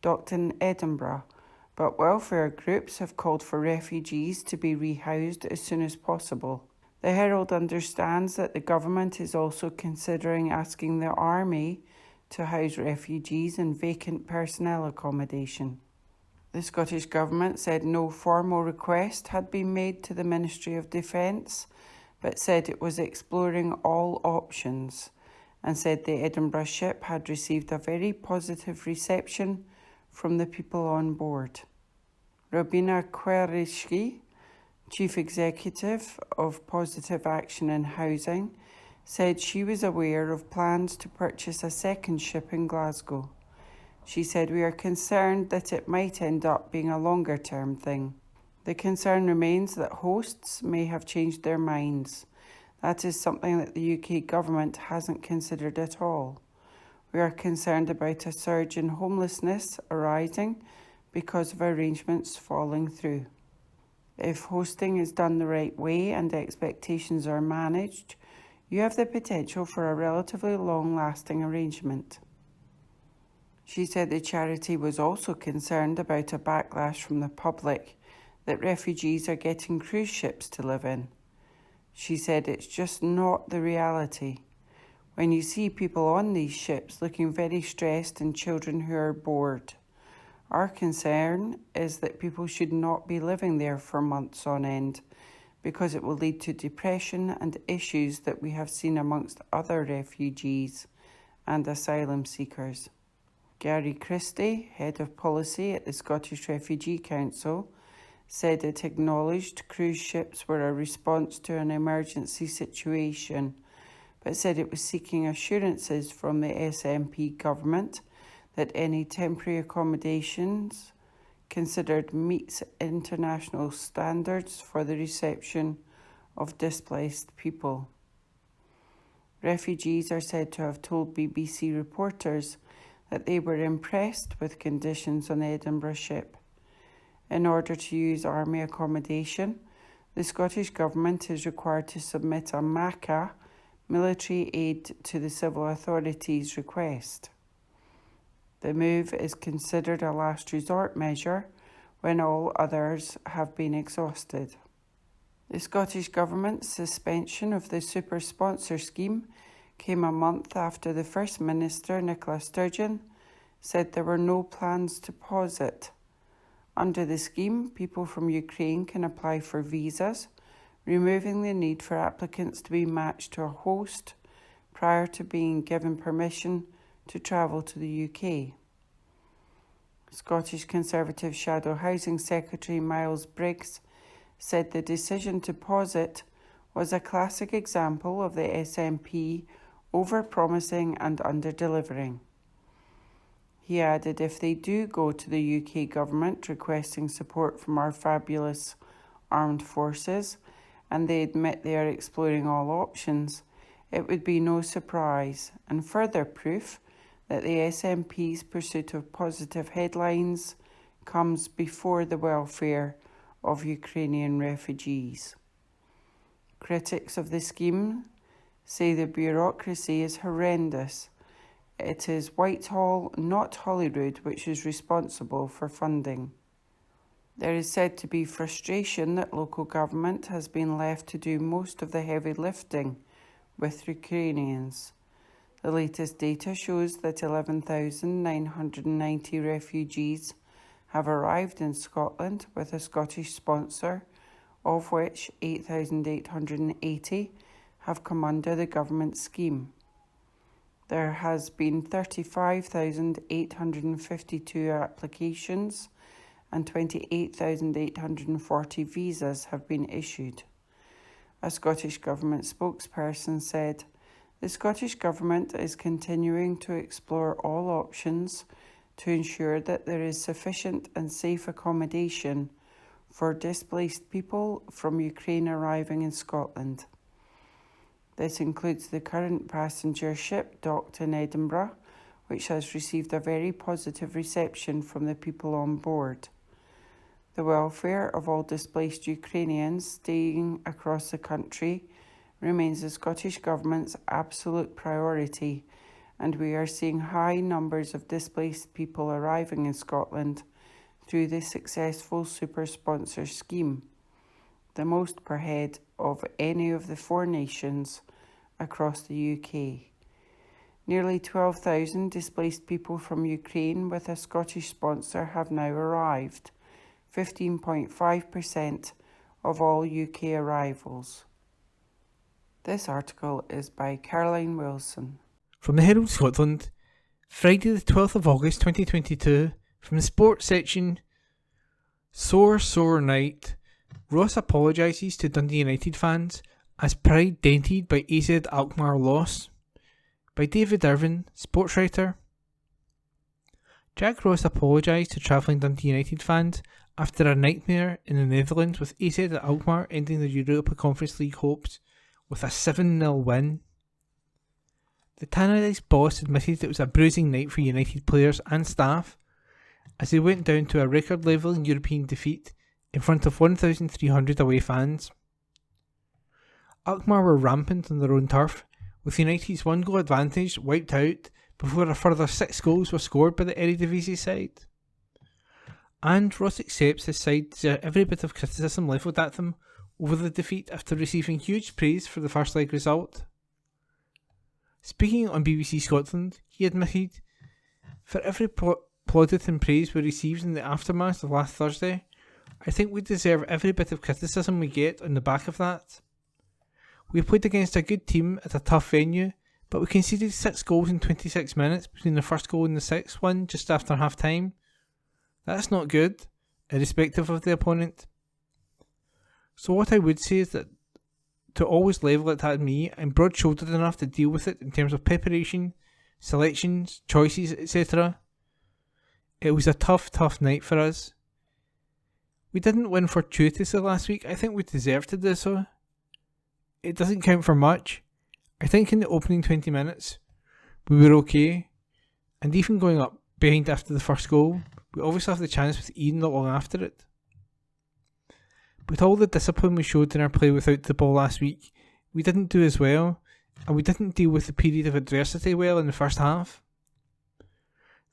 docked in Edinburgh, but welfare groups have called for refugees to be rehoused as soon as possible. The Herald understands that the government is also considering asking the army to house refugees in vacant personnel accommodation. The Scottish Government said no formal request had been made to the Ministry of Defence, but said it was exploring all options, and said the Edinburgh ship had received a very positive reception from the people on board. Robina Kwerishki, Chief Executive of Positive Action in Housing, said she was aware of plans to purchase a second ship in Glasgow. She said, "We are concerned that it might end up being a longer-term thing. The concern remains that hosts may have changed their minds. That is something that the UK government hasn't considered at all. We are concerned about a surge in homelessness arising because of arrangements falling through. If hosting is done the right way and expectations are managed, you have the potential for a relatively long-lasting arrangement." She said the charity was also concerned about a backlash from the public that refugees are getting cruise ships to live in. She said it's just not the reality. When you see people on these ships looking very stressed and children who are bored, our concern is that people should not be living there for months on end because it will lead to depression and issues that we have seen amongst other refugees and asylum seekers. Gary Christie, Head of Policy at the Scottish Refugee Council, said it acknowledged cruise ships were a response to an emergency situation, but said it was seeking assurances from the SNP government that any temporary accommodations considered meets international standards for the reception of displaced people. Refugees are said to have told BBC reporters that they were impressed with conditions on the Edinburgh ship. In order to use army accommodation, the Scottish Government is required to submit a MACA, military aid to the civil authorities request. The move is considered a last resort measure when all others have been exhausted. The Scottish Government's suspension of the super sponsor scheme came a month after the First Minister, Nicola Sturgeon, said there were no plans to pause it. Under the scheme, people from Ukraine can apply for visas, removing the need for applicants to be matched to a host prior to being given permission to travel to the UK. Scottish Conservative Shadow Housing Secretary Miles Briggs said the decision to pause it was a classic example of the SNP over-promising and under-delivering. He added, "If they do go to the UK government requesting support from our fabulous armed forces and they admit they are exploring all options, it would be no surprise and further proof that the SNP's pursuit of positive headlines comes before the welfare of Ukrainian refugees. Critics of the scheme say the bureaucracy is horrendous. It is Whitehall, not Holyrood, which is responsible for funding. There is said to be frustration that local government has been left to do most of the heavy lifting with Ukrainians. The latest data shows that 11,990 refugees have arrived in Scotland with a Scottish sponsor, of which 8,880 have come under the government scheme. There has been 35,852 applications and 28,840 visas have been issued. A Scottish Government spokesperson said, "The Scottish Government is continuing to explore all options to ensure that there is sufficient and safe accommodation for displaced people from Ukraine arriving in Scotland. This includes the current passenger ship docked in Edinburgh, which has received a very positive reception from the people on board. The welfare of all displaced Ukrainians staying across the country remains the Scottish Government's absolute priority, and we are seeing high numbers of displaced people arriving in Scotland through the successful super sponsor scheme, the most per head of any of the 4 nations across the UK. Nearly 12,000 displaced people from Ukraine with a Scottish sponsor have now arrived, 15.5% of all UK arrivals." This article is by Caroline Wilson. From the Herald Scotland, Friday the 12th of August 2022, from the sports section, sore night, Ross apologises to Dundee United fans as pride dented by AZ Alkmaar loss, by David Irvin, sports writer. Jack Ross apologised to travelling Dundee United fans after a nightmare in the Netherlands, with AZ Alkmaar ending the Europa Conference League hopes with a 7-0 win. The Tannadice boss admitted it was a bruising night for United players and staff as they went down to a record-levelling European defeat in front of 1,300 away fans. Alkmaar were rampant on their own turf, with United's 1-goal advantage wiped out before a further 6 goals were scored by the Eredivisie side. And Ross accepts his side deserve every bit of criticism levelled at them over the defeat after receiving huge praise for the first leg result. Speaking on BBC Scotland, he admitted, "For every plaudit and praise we received in the aftermath of last Thursday, I think we deserve every bit of criticism we get on the back of that. We played against a good team at a tough venue, but we conceded 6 goals in 26 minutes between the first goal and the 6th one just after half time. That's not good, irrespective of the opponent. So what I would say is that to always level it at me, I'm broad-shouldered enough to deal with it in terms of preparation, selections, choices, etc. It was a tough night for us. We didn't win fortuitously last week. I think we deserved to do so. It doesn't count for much. I think in the opening 20 minutes, we were okay. And even going up behind after the first goal, we obviously have the chance with Ian not long after it. With all the discipline we showed in our play without the ball last week, we didn't do as well, and we didn't deal with the period of adversity well in the first half.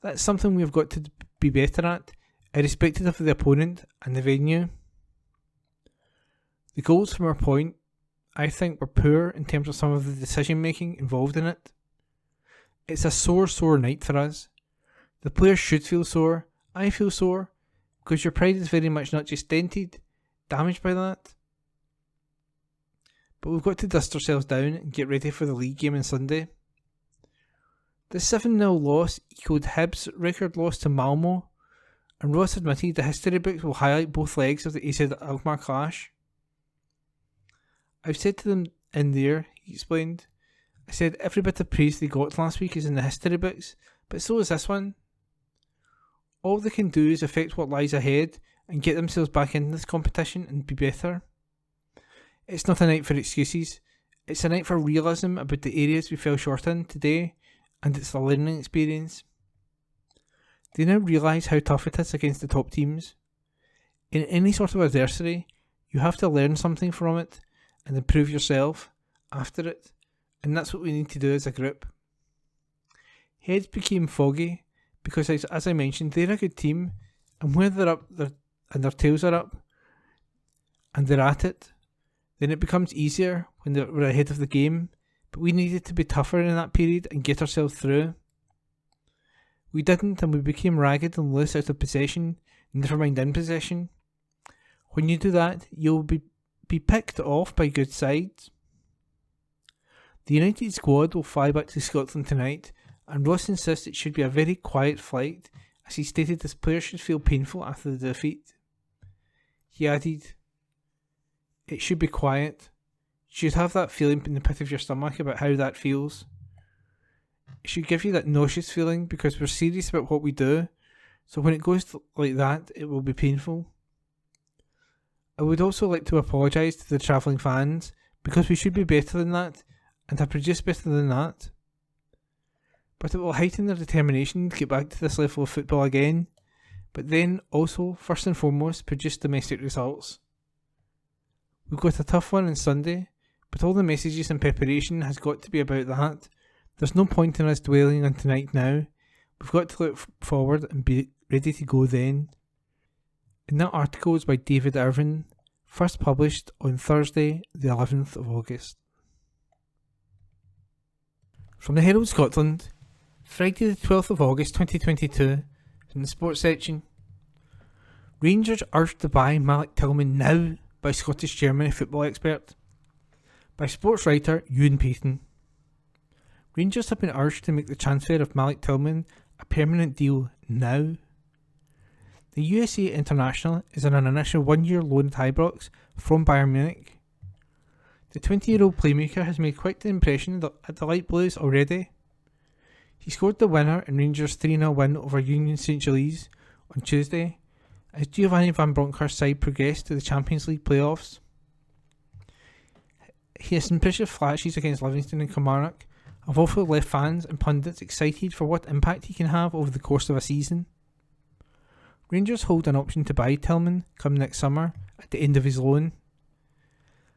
That's something we've got to be better at, irrespective of the opponent and the venue. The goals from our point, I think, were poor in terms of some of the decision making involved in it. It's a sore night for us. The players should feel sore. I feel sore, because your pride is very much not just dented, damaged by that. But we've got to dust ourselves down and get ready for the league game on Sunday. The 7-0 loss echoed Hibs' record loss to Malmo, and Ross admitted the history books will highlight both legs of the AZ Alkmaar clash. I've said to them in there, he explained, I said every bit of praise they got last week is in the history books, but so is this one. All they can do is affect what lies ahead and get themselves back into this competition and be better. It's not a night for excuses, it's a night for realism about the areas we fell short in today, and it's a learning experience. They now realise how tough it is against the top teams. In any sort of adversity, you have to learn something from it and improve yourself after it, and that's what we need to do as a group. Heads became foggy because, as I mentioned, they're a good team, and when they're up and their tails are up and they're at it, then it becomes easier when we're ahead of the game, but we needed to be tougher in that period and get ourselves through. We didn't, and we became ragged and loose out of possession, never mind in possession. When you do that, you'll be picked off by good sides. The United squad will fly back to Scotland tonight, and Ross insists it should be a very quiet flight, as he stated his players should feel painful after the defeat. He added, "It should be quiet. You should have that feeling in the pit of your stomach about how that feels. It should give you that nauseous feeling because we're serious about what we do, so when it goes like that, it will be painful. I would also like to apologise to the travelling fans because we should be better than that and have produced better than that. But it will heighten their determination to get back to this level of football again, but then also, first and foremost, produce domestic results. We've got a tough one on Sunday, but all the messages and preparation has got to be about that. There's no point in us dwelling on tonight now. We've got to look forward and be ready to go then." And that article is by David Irvin, first published on Thursday, the 11th of August. From the Herald Scotland, Friday the 12th of August 2022, from the sports section. Rangers urged to buy Malik Tillman now by Scottish Germany football expert. By sports writer Ewan Payton. Rangers have been urged to make the transfer of Malik Tillman a permanent deal now. The USA international is on an initial 1-year loan at Ibrox from Bayern Munich. The 20-year-old playmaker has made quite an impression at the Light Blues already. He scored the winner in Rangers' 3-0 win over Union St Gilles on Tuesday, as Giovanni Van Bronckhorst's side progressed to the Champions League playoffs. His impressive flashes against Livingston and Kilmarnock have also left fans and pundits excited for what impact he can have over the course of a season. Rangers hold an option to buy Tillman come next summer at the end of his loan.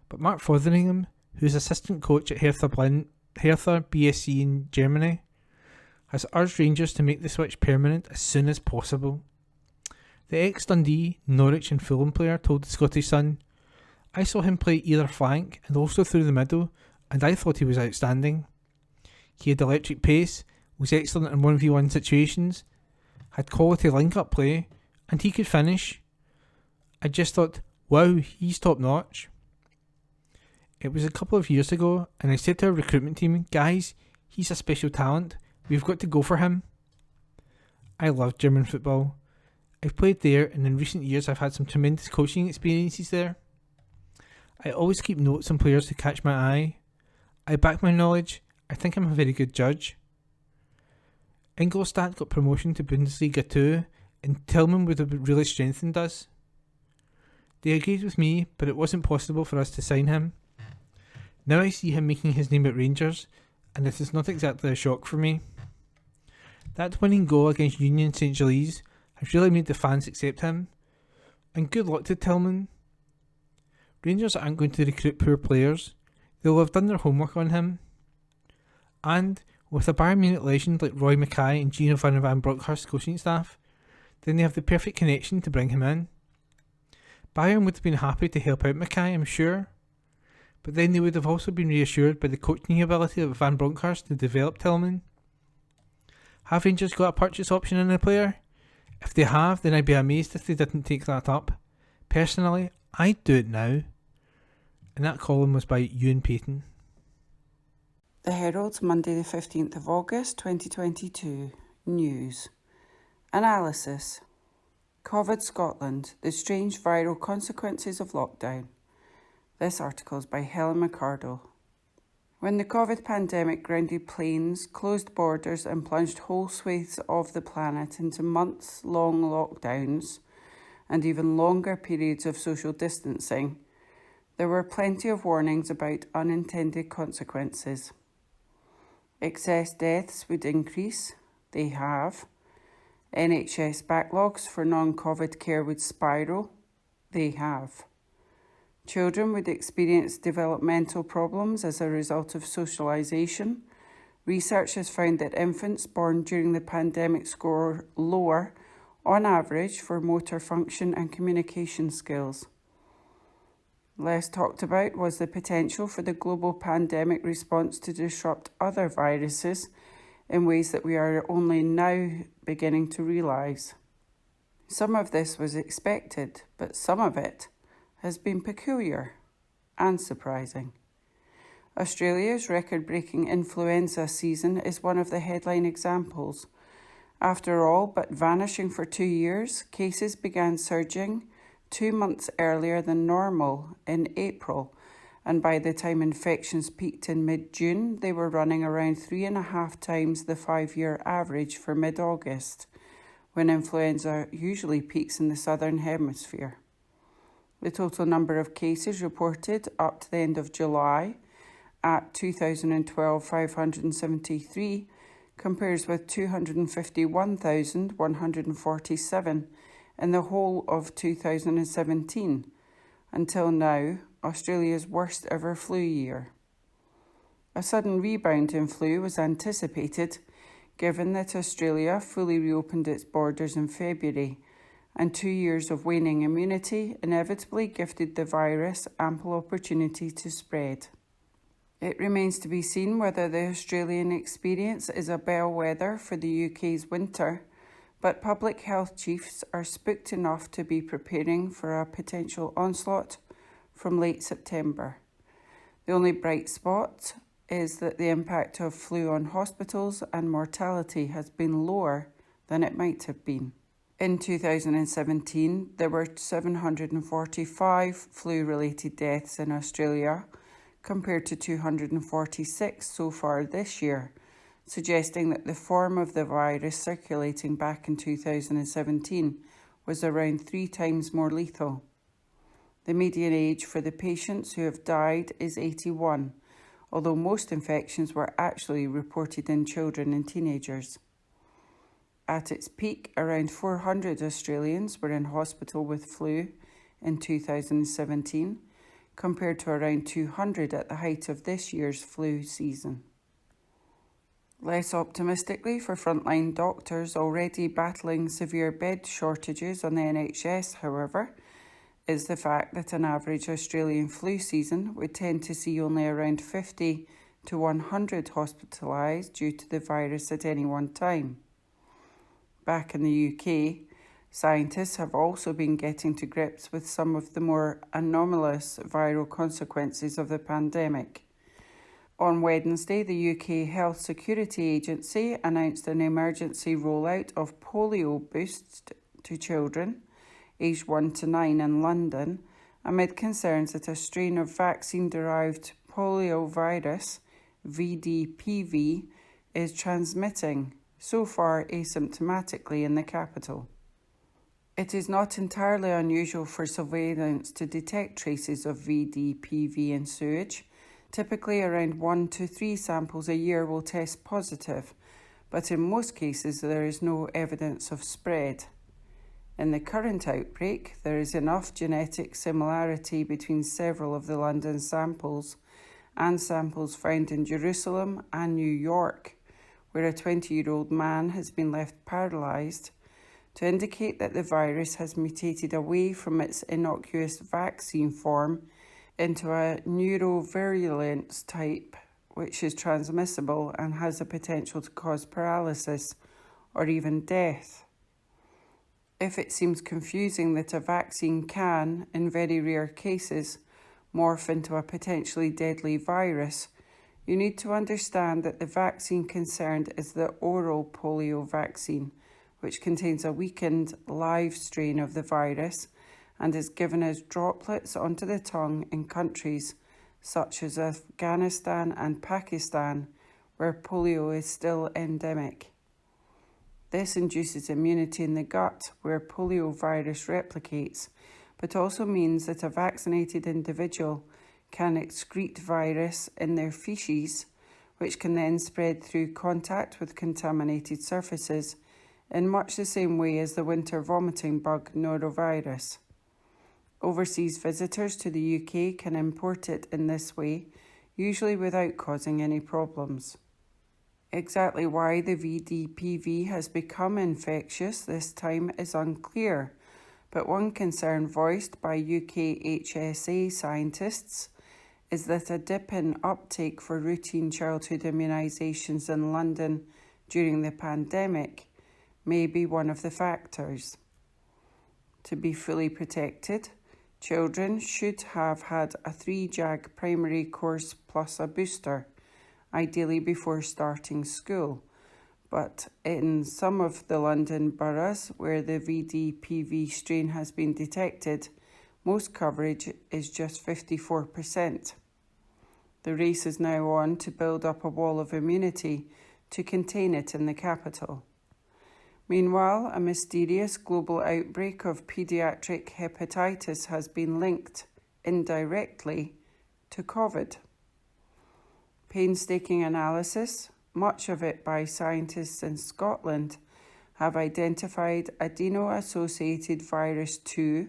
But Mark Fotheringham, who is assistant coach at Hertha BSC in Germany, has urged Rangers to make the switch permanent as soon as possible. The ex-Dundee, Norwich and Fulham player told the Scottish Sun, "I saw him play either flank and also through the middle, and I thought he was outstanding. He had electric pace, was excellent in 1v1 situations, had quality link-up play, and he could finish. I just thought, wow, he's top notch." It was a couple of years ago, and I said to our recruitment team, "Guys, he's a special talent. We've got to go for him." I love German football. I've played there, and in recent years I've had some tremendous coaching experiences there. I always keep notes on players who catch my eye. I back my knowledge. I think I'm a very good judge. Ingolstadt got promotion to Bundesliga 2, and Tillman would have really strengthened us. They agreed with me, but it wasn't possible for us to sign him. Now I see him making his name at Rangers, and it is not exactly a shock for me. That winning goal against Union St Gilles has really made the fans accept him, and good luck to Tillman. Rangers aren't going to recruit poor players. They'll have done their homework on him. And with a Bayern Munich legend like Roy Mackay and Giovanni Van Bronckhorst's coaching staff, then they have the perfect connection to bring him in. Bayern would have been happy to help out Mackay, I'm sure, but then they would have also been reassured by the coaching ability of Van Bronckhorst to develop Tillman. Have Rangers got a purchase option on the player? If they have, then I'd be amazed if they didn't take that up. Personally, I'd do it now. And that column was by Ewan Payton. The Herald, Monday the 15th of August 2022. News. Analysis. COVID Scotland, the strange viral consequences of lockdown. This article is by Helen McCardle. When the COVID pandemic grounded planes, closed borders and plunged whole swathes of the planet into months-long lockdowns and even longer periods of social distancing, there were plenty of warnings about unintended consequences. Excess deaths would increase. They have. NHS backlogs for non-COVID care would spiral. they have. Children would experience developmental problems as a result of socialisation. Research has found that infants born during the pandemic score lower, on average, for motor function and communication skills. Less talked about was the potential for the global pandemic response to disrupt other viruses in ways that we are only now beginning to realise. Some of this was expected, but some of it has been peculiar and surprising. Australia's record-breaking influenza season is one of the headline examples. After all but vanishing for 2 years, cases began surging 2 months earlier than normal in April, and by the time infections peaked in mid-June, they were running around 3.5 times the 5-year average for mid-August, when influenza usually peaks in the southern hemisphere. The total number of cases reported up to the end of July at 2,012,573 compares with 251,147 in the whole of 2017, until now Australia's worst ever flu year. A sudden rebound in flu was anticipated, given that Australia fully reopened its borders in February, and 2 years of waning immunity inevitably gifted the virus ample opportunity to spread. It remains to be seen whether the Australian experience is a bellwether for the UK's winter, but public health chiefs are spooked enough to be preparing for a potential onslaught from late September. The only bright spot is that the impact of flu on hospitals and mortality has been lower than it might have been. In 2017, there were 745 flu-related deaths in Australia, compared to 246 so far this year, suggesting that the form of the virus circulating back in 2017 was around 3 times more lethal. The median age for the patients who have died is 81, although most infections were actually reported in children and teenagers. At its peak, around 400 Australians were in hospital with flu in 2017, compared to around 200 at the height of this year's flu season. Less optimistically for frontline doctors already battling severe bed shortages on the NHS, however, is the fact that an average Australian flu season would tend to see only around 50 to 100 hospitalised due to the virus at any one time. Back in the UK, scientists have also been getting to grips with some of the more anomalous viral consequences of the pandemic. On Wednesday, the UK Health Security Agency announced an emergency rollout of polio boosts to children aged 1 to 9 in London, amid concerns that a strain of vaccine-derived poliovirus, VDPV, is transmitting, so far asymptomatically, in the capital. It is not entirely unusual for surveillance to detect traces of VDPV in sewage. Typically, around 1 to 3 samples a year will test positive, but in most cases there is no evidence of spread. In the current outbreak, there is enough genetic similarity between several of the London samples and samples found in Jerusalem and New York, where a 20-year-old man has been left paralysed, to indicate that the virus has mutated away from its innocuous vaccine form into a neurovirulence type, which is transmissible and has the potential to cause paralysis or even death. If it seems confusing that a vaccine can, in very rare cases, morph into a potentially deadly virus, you need to understand that the vaccine concerned is the oral polio vaccine, which contains a weakened live strain of the virus and is given as droplets onto the tongue in countries such as Afghanistan and Pakistan, where polio is still endemic. This induces immunity in the gut, where poliovirus replicates, but also means that a vaccinated individual can excrete virus in their feces, which can then spread through contact with contaminated surfaces in much the same way as the winter vomiting bug norovirus. Overseas visitors to the UK can import it in this way, usually without causing any problems. Exactly why the VDPV has become infectious this time is unclear, but one concern voiced by UK HSA scientists is that a dip in uptake for routine childhood immunisations in London during the pandemic may be one of the factors. To be fully protected, children should have had a 3-JAG primary course plus a booster, ideally before starting school. But in some of the London boroughs where the VDPV strain has been detected, most coverage is just 54%. The race is now on to build up a wall of immunity to contain it in the capital. Meanwhile, a mysterious global outbreak of paediatric hepatitis has been linked, indirectly, to COVID. Painstaking analysis, much of it by scientists in Scotland, have identified adeno-associated virus 2,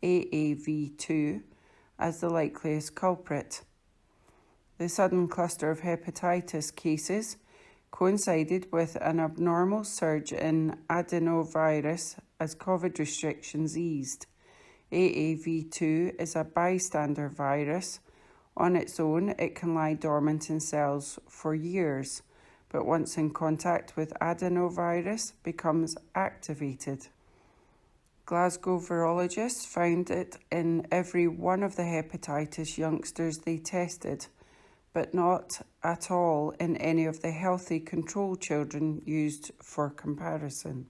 AAV2, as the likeliest culprit. The sudden cluster of hepatitis cases coincided with an abnormal surge in adenovirus as COVID restrictions eased. AAV2 is a bystander virus. On its own, it can lie dormant in cells for years, but once in contact with adenovirus, becomes activated. Glasgow virologists found it in every one of the hepatitis youngsters they tested, but not at all in any of the healthy control children used for comparison.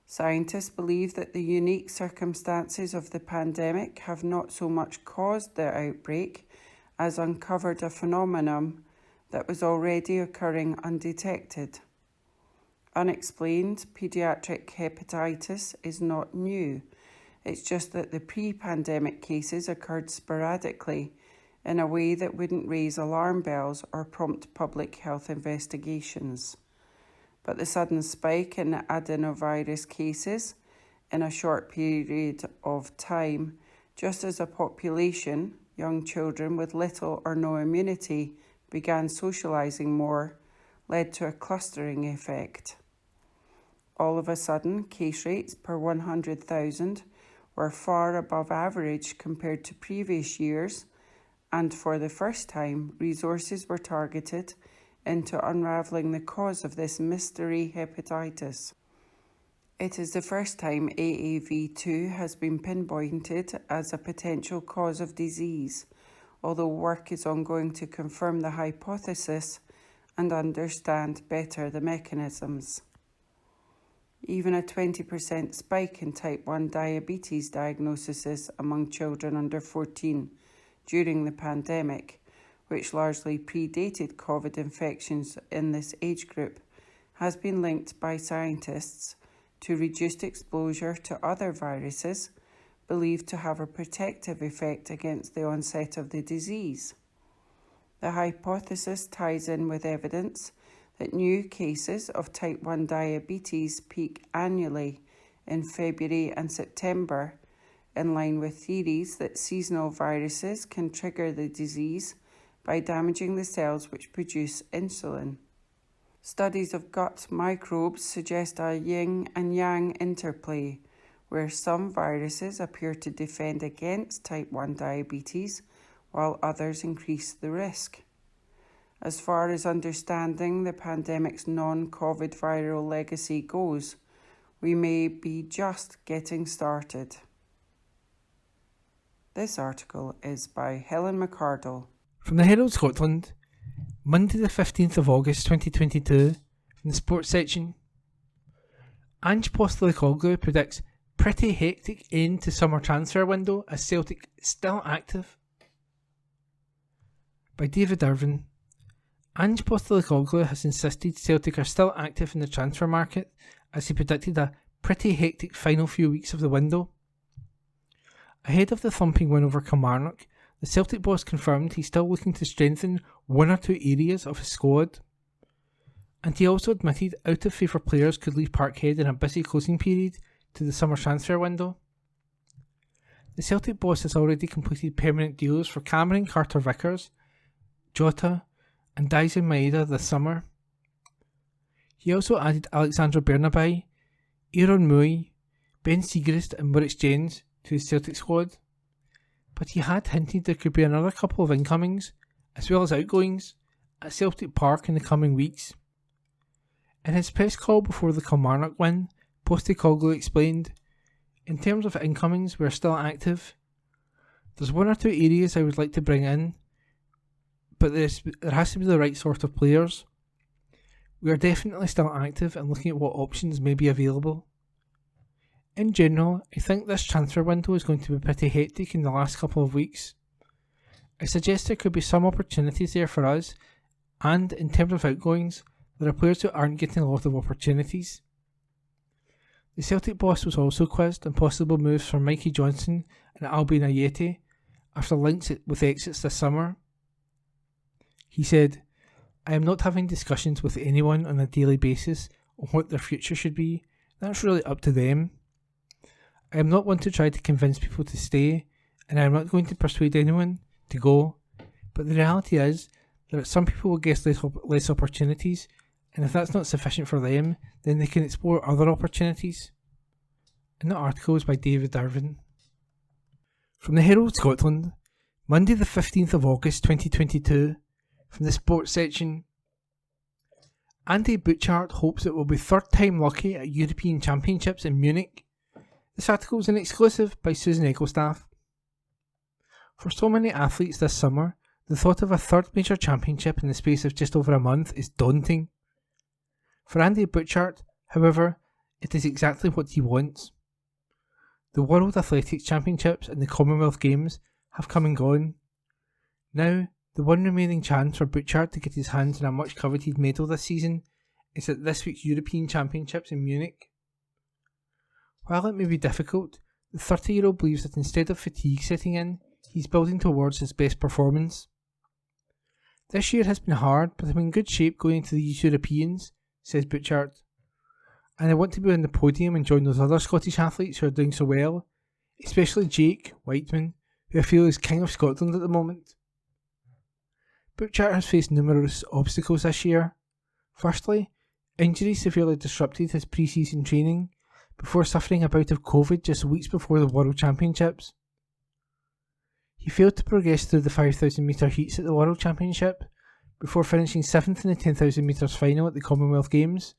Scientists believe that the unique circumstances of the pandemic have not so much caused the outbreak as uncovered a phenomenon that was already occurring undetected. Unexplained paediatric hepatitis is not new. It's just that the pre-pandemic cases occurred sporadically in a way that wouldn't raise alarm bells or prompt public health investigations. But the sudden spike in adenovirus cases in a short period of time, just as a population, young children with little or no immunity, began socialising more, led to a clustering effect. All of a sudden, case rates per 100,000 were far above average compared to previous years, and for the first time, resources were targeted into unravelling the cause of this mystery hepatitis. It is the first time AAV2 has been pinpointed as a potential cause of disease, although work is ongoing to confirm the hypothesis and understand better the mechanisms. Even a 20% spike in type 1 diabetes diagnoses among children under 14 during the pandemic, which largely predated COVID infections in this age group, has been linked by scientists to reduced exposure to other viruses believed to have a protective effect against the onset of the disease. The hypothesis ties in with evidence that new cases of type 1 diabetes peak annually in February and September, in line with theories that seasonal viruses can trigger the disease by damaging the cells which produce insulin. Studies of gut microbes suggest a yin and yang interplay, where some viruses appear to defend against type 1 diabetes, while others increase the risk. As far as understanding the pandemic's non-COVID viral legacy goes, we may be just getting started. This article is by Helen McCardle. From the Herald Scotland, Monday the 15th of August 2022, from the sports section. Ange Postecoglou predicts pretty hectic end to summer transfer window as Celtic still active. By David Irvin. Ange Postecoglou has insisted Celtic are still active in the transfer market as he predicted a pretty hectic final few weeks of the window. Ahead of the thumping win over Kilmarnock, the Celtic boss confirmed he's still looking to strengthen one or two areas of his squad. And he also admitted out-of-favour players could leave Parkhead in a busy closing period to the summer transfer window. the Celtic boss has already completed permanent deals for Cameron Carter-Vickers, Jota and Daisen Maeda this summer. He also added Alexandra Bernabai, Aaron Mui, Ben Siegrist and Moritz Jens to his Celtic squad, but he had hinted there could be another couple of incomings, as well as outgoings, at Celtic Park in the coming weeks. In his press call before the Kilmarnock win, Postecoglou explained, "In terms of incomings, we are still active. There's one or two areas I would like to bring in, but there has to be the right sort of players. We are definitely still active and looking at what options may be available. In general, I think this transfer window is going to be pretty hectic in the last couple of weeks. I suggest there could be some opportunities there for us, and in terms of outgoings, there are players who aren't getting a lot of opportunities." The Celtic boss was also quizzed on possible moves for Mikey Johnson and Albin Ayeti after links with exits this summer. He said, "I am not having discussions with anyone on a daily basis on what their future should be. That's really up to them. I am not one to try to convince people to stay, and I am not going to persuade anyone to go, but the reality is that some people will get less opportunities, and if that's not sufficient for them, then they can explore other opportunities." And the article is by David Irvin. From the Herald Scotland, Monday the 15th of August 2022, from the sports section. Andy Butchart hopes it will be third time lucky at European Championships in Munich. This article is an exclusive by Susan Ecclestaff. For so many athletes this summer, the thought of a third major championship in the space of just over a month is daunting. For Andy Butchart, however, it is exactly what he wants. The World Athletics Championships and the Commonwealth Games have come and gone. Now, the one remaining chance for Butchart to get his hands on a much coveted medal this season is at this week's European Championships in Munich. While it may be difficult, the 30-year-old believes that instead of fatigue setting in, he's building towards his best performance. "This year has been hard, but I'm in good shape going into these Europeans," says Butchart. "And I want to be on the podium and join those other Scottish athletes who are doing so well, especially Jake Whiteman, who I feel is King of Scotland at the moment." Butchart has faced numerous obstacles this year. Firstly, injury severely disrupted his pre-season training before suffering a bout of COVID just weeks before the World Championships. He failed to progress through the 5,000 metre heats at the World Championship before finishing 7th in the 10,000 metres final at the Commonwealth Games,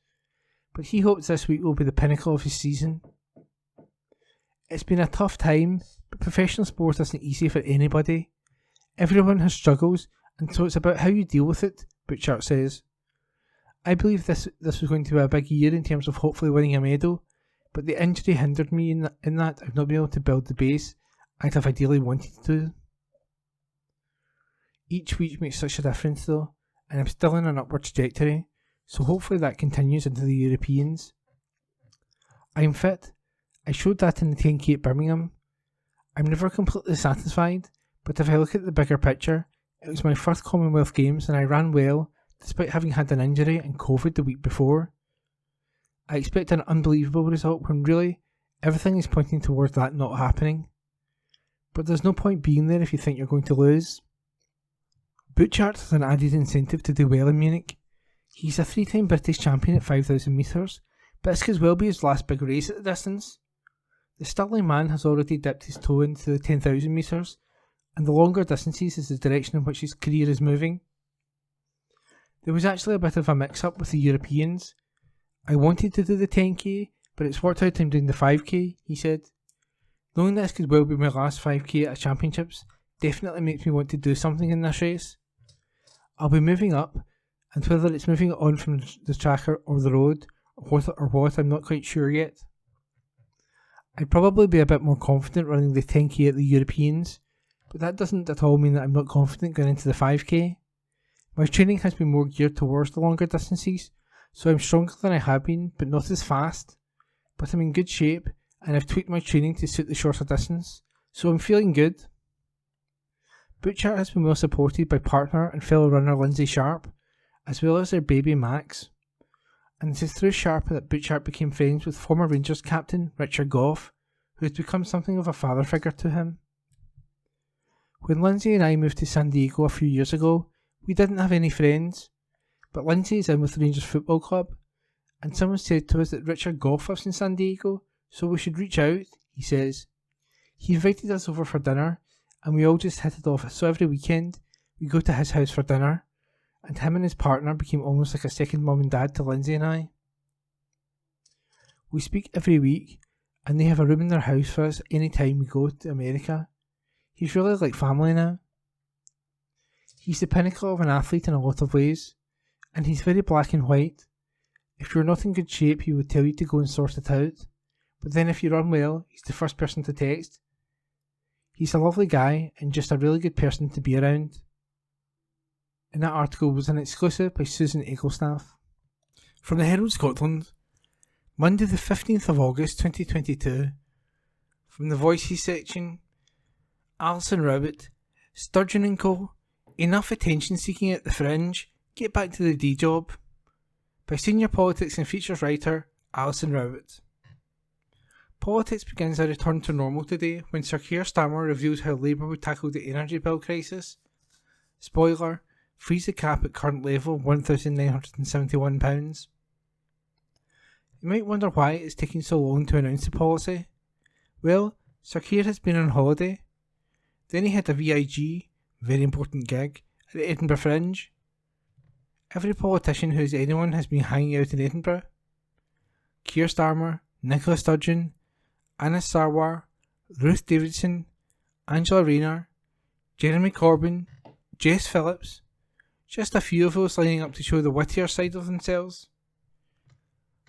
but he hopes this week will be the pinnacle of his season. "It's been a tough time, but professional sport isn't easy for anybody. Everyone has struggles, and so it's about how you deal with it," Butchart says. "I believe this was going to be a big year in terms of hopefully winning a medal, but the injury hindered me in that I've not been able to build the base I'd have ideally wanted to. Each week makes such a difference though, and I'm still in an upward trajectory, so hopefully that continues into the Europeans. I'm fit. I showed that in the 10k at Birmingham. I'm never completely satisfied, but if I look at the bigger picture, it was my first Commonwealth Games and I ran well, despite having had an injury and COVID the week before. I expect an unbelievable result when really, everything is pointing towards that not happening. But there's no point being there if you think you're going to lose." Butchart has an added incentive to do well in Munich. He's a 3-time British champion at 5,000 metres, but this could well be his last big race at the distance. The Stirling man has already dipped his toe into the 10,000 metres, and the longer distances is the direction in which his career is moving. "There was actually a bit of a mix-up with the Europeans. I wanted to do the 10k, but it's worked out I'm doing the 5k, he said. Knowing this could well be my last 5k at championships definitely makes me want to do something in this race. I'll be moving up, and whether it's moving on from the track or the road, or what, I'm not quite sure yet. I'd probably be a bit more confident running the 10k at the Europeans, but that doesn't at all mean that I'm not confident going into the 5k. My training has been more geared towards the longer distances, so I'm stronger than I have been, but not as fast. But I'm in good shape, and I've tweaked my training to suit the shorter distance, so I'm feeling good." Butchart has been well supported by partner and fellow runner Lindsay Sharp, as well as their baby Max. And it is through Sharp that Butchart became friends with former Rangers captain Richard Gough, who has become something of a father figure to him. When Lindsay and I moved to San Diego a few years ago, we didn't have any friends, but Lindsay is in with the Rangers Football Club, and someone said to us that Richard Gough lives in San Diego, so we should reach out, he says. He invited us over for dinner, and we all just hit it off, so every weekend we go to his house for dinner, and him and his partner became almost like a second mum and dad to Lindsay and I. We speak every week, and they have a room in their house for us any time we go to America. He's really like family now. He's the pinnacle of an athlete in a lot of ways, and he's very black and white. If you're not in good shape, he would tell you to go and sort it out, but then if you're unwell, he's the first person to text. He's a lovely guy, and just a really good person to be around. And that article was an exclusive by Susan Eaglestaff. From the Herald Scotland, Monday the 15th of August 2022. From the Voices section, Alison Rowett, Sturgeon & Co. Enough attention seeking at the fringe, get back to the day job. By senior politics and features writer Alison Rowett. Politics begins a return to normal today when Sir Keir Starmer reveals how Labour would tackle the energy bill crisis. Spoiler, freeze the cap at current level £1,971. You might wonder why it's taking so long to announce the policy. Well, Sir Keir has been on holiday. Then he had a VIG, very important gig, at the Edinburgh Fringe. Every politician who is anyone has been hanging out in Edinburgh. Keir Starmer, Nicola Sturgeon, Anas Sarwar, Ruth Davidson, Angela Rayner, Jeremy Corbyn, Jess Phillips, just a few of those lining up to show the wittier side of themselves.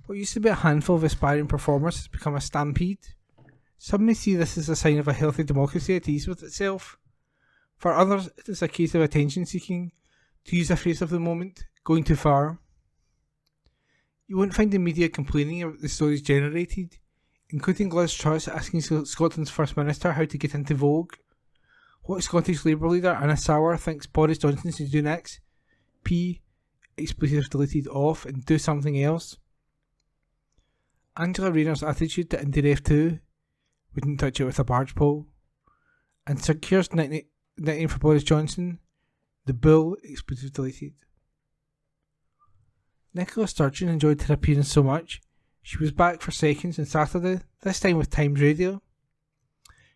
What used to be a handful of aspiring performers has become a stampede. Some may see this as a sign of a healthy democracy at ease with itself. For others, it is a case of attention seeking, to use a phrase of the moment, going too far. You won't find the media complaining about the stories generated, including Liz Truss asking Scotland's First Minister how to get into Vogue, what Scottish Labour leader Anas Sarwar thinks Boris Johnson should do next, expletive deleted off and do something else. Angela Rayner's attitude to Indiref 2, wouldn't touch it with a barge pole, and Sir Keir's nickname for Boris Johnson, the Bull, expletive deleted. Nicola Sturgeon enjoyed her appearance so much, she was back for seconds on Saturday, this time with Times Radio.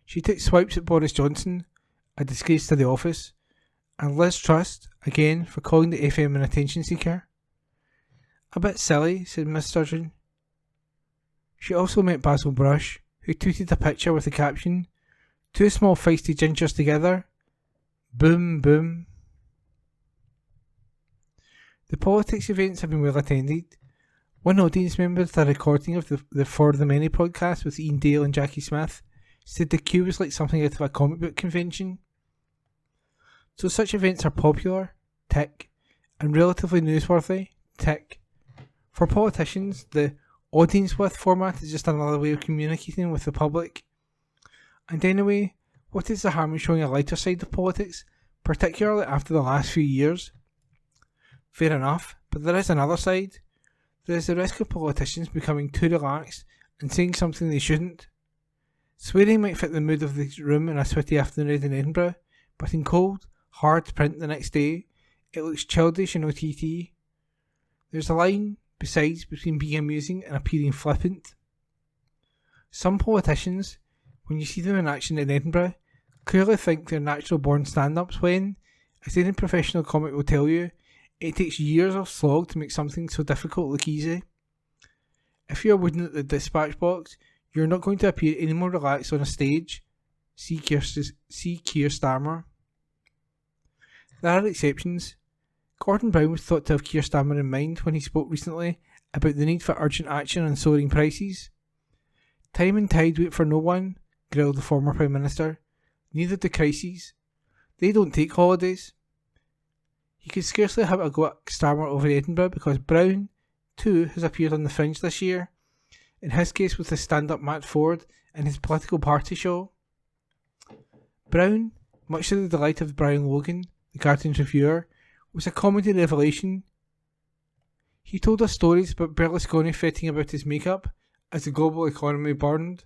She took swipes at Boris Johnson, a disgrace to the office, and Liz Truss, again, for calling the FM an attention seeker. A bit silly, said Miss Sturgeon. She also met Basil Brush, who tweeted a picture with the caption, "Two small feisty gingers together. Boom, boom." The politics events have been well attended. One audience member at a recording of the For the Many podcast with Ian Dale and Jackie Smith said the queue was like something out of a comic book convention. So such events are popular, tick, and relatively newsworthy, tick. For politicians, the audience with format is just another way of communicating with the public. And anyway, what is the harm in showing a lighter side of politics, particularly after the last few years? Fair enough, but there is another side. There is the risk of politicians becoming too relaxed and saying something they shouldn't. Swearing might fit the mood of the room on a sweaty afternoon in Edinburgh, but in cold, hard print the next day, it looks childish in OTT. There's a line, besides, between being amusing and appearing flippant. Some politicians, when you see them in action in Edinburgh, clearly think they're natural born stand-ups when, as any professional comic will tell you, it takes years of slog to make something so difficult look easy. If you're wooden at the dispatch box, you're not going to appear any more relaxed on a stage. See Keir Starmer. There are exceptions. Gordon Brown was thought to have Keir Starmer in mind when he spoke recently about the need for urgent action on soaring prices. Time and tide wait for no one, grilled the former Prime Minister. Neither do crises. They don't take holidays. He could scarcely have a go at Starmer over Edinburgh because Brown, too, has appeared on the Fringe this year, in his case with his stand-up Matt Ford and his political party show. Brown, much to the delight of Brian Logan, the Guardian's reviewer, was a comedy revelation. He told us stories about Berlusconi fretting about his makeup as the global economy burned,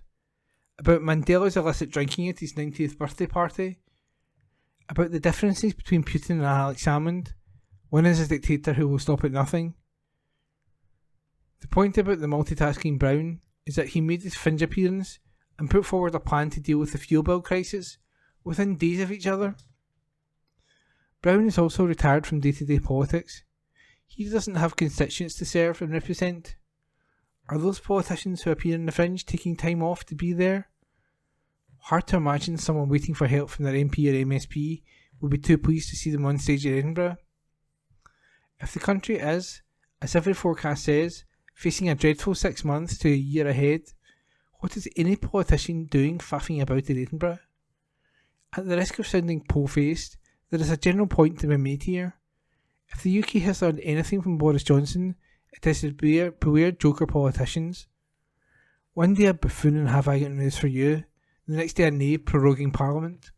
about Mandela's illicit drinking at his 90th birthday party, about the differences between Putin and Alex Salmond. One is a dictator who will stop at nothing. The point about the multitasking Brown is that he made his fringe appearance and put forward a plan to deal with the fuel bill crisis within days of each other. Brown is also retired from day-to-day politics. He doesn't have constituents to serve and represent. Are those politicians who appear in the fringe taking time off to be there? Hard to imagine someone waiting for help from their MP or MSP would be too pleased to see them on stage in Edinburgh. If the country is, as every forecast says, facing a dreadful 6 months to a year ahead, what is any politician doing faffing about in Edinburgh? At the risk of sounding po-faced, there is a general point to be made here. If the UK has learned anything from Boris Johnson, it is to beware joker politicians. One day a buffoon and have I got news for you, the next day a knave proroguing Parliament.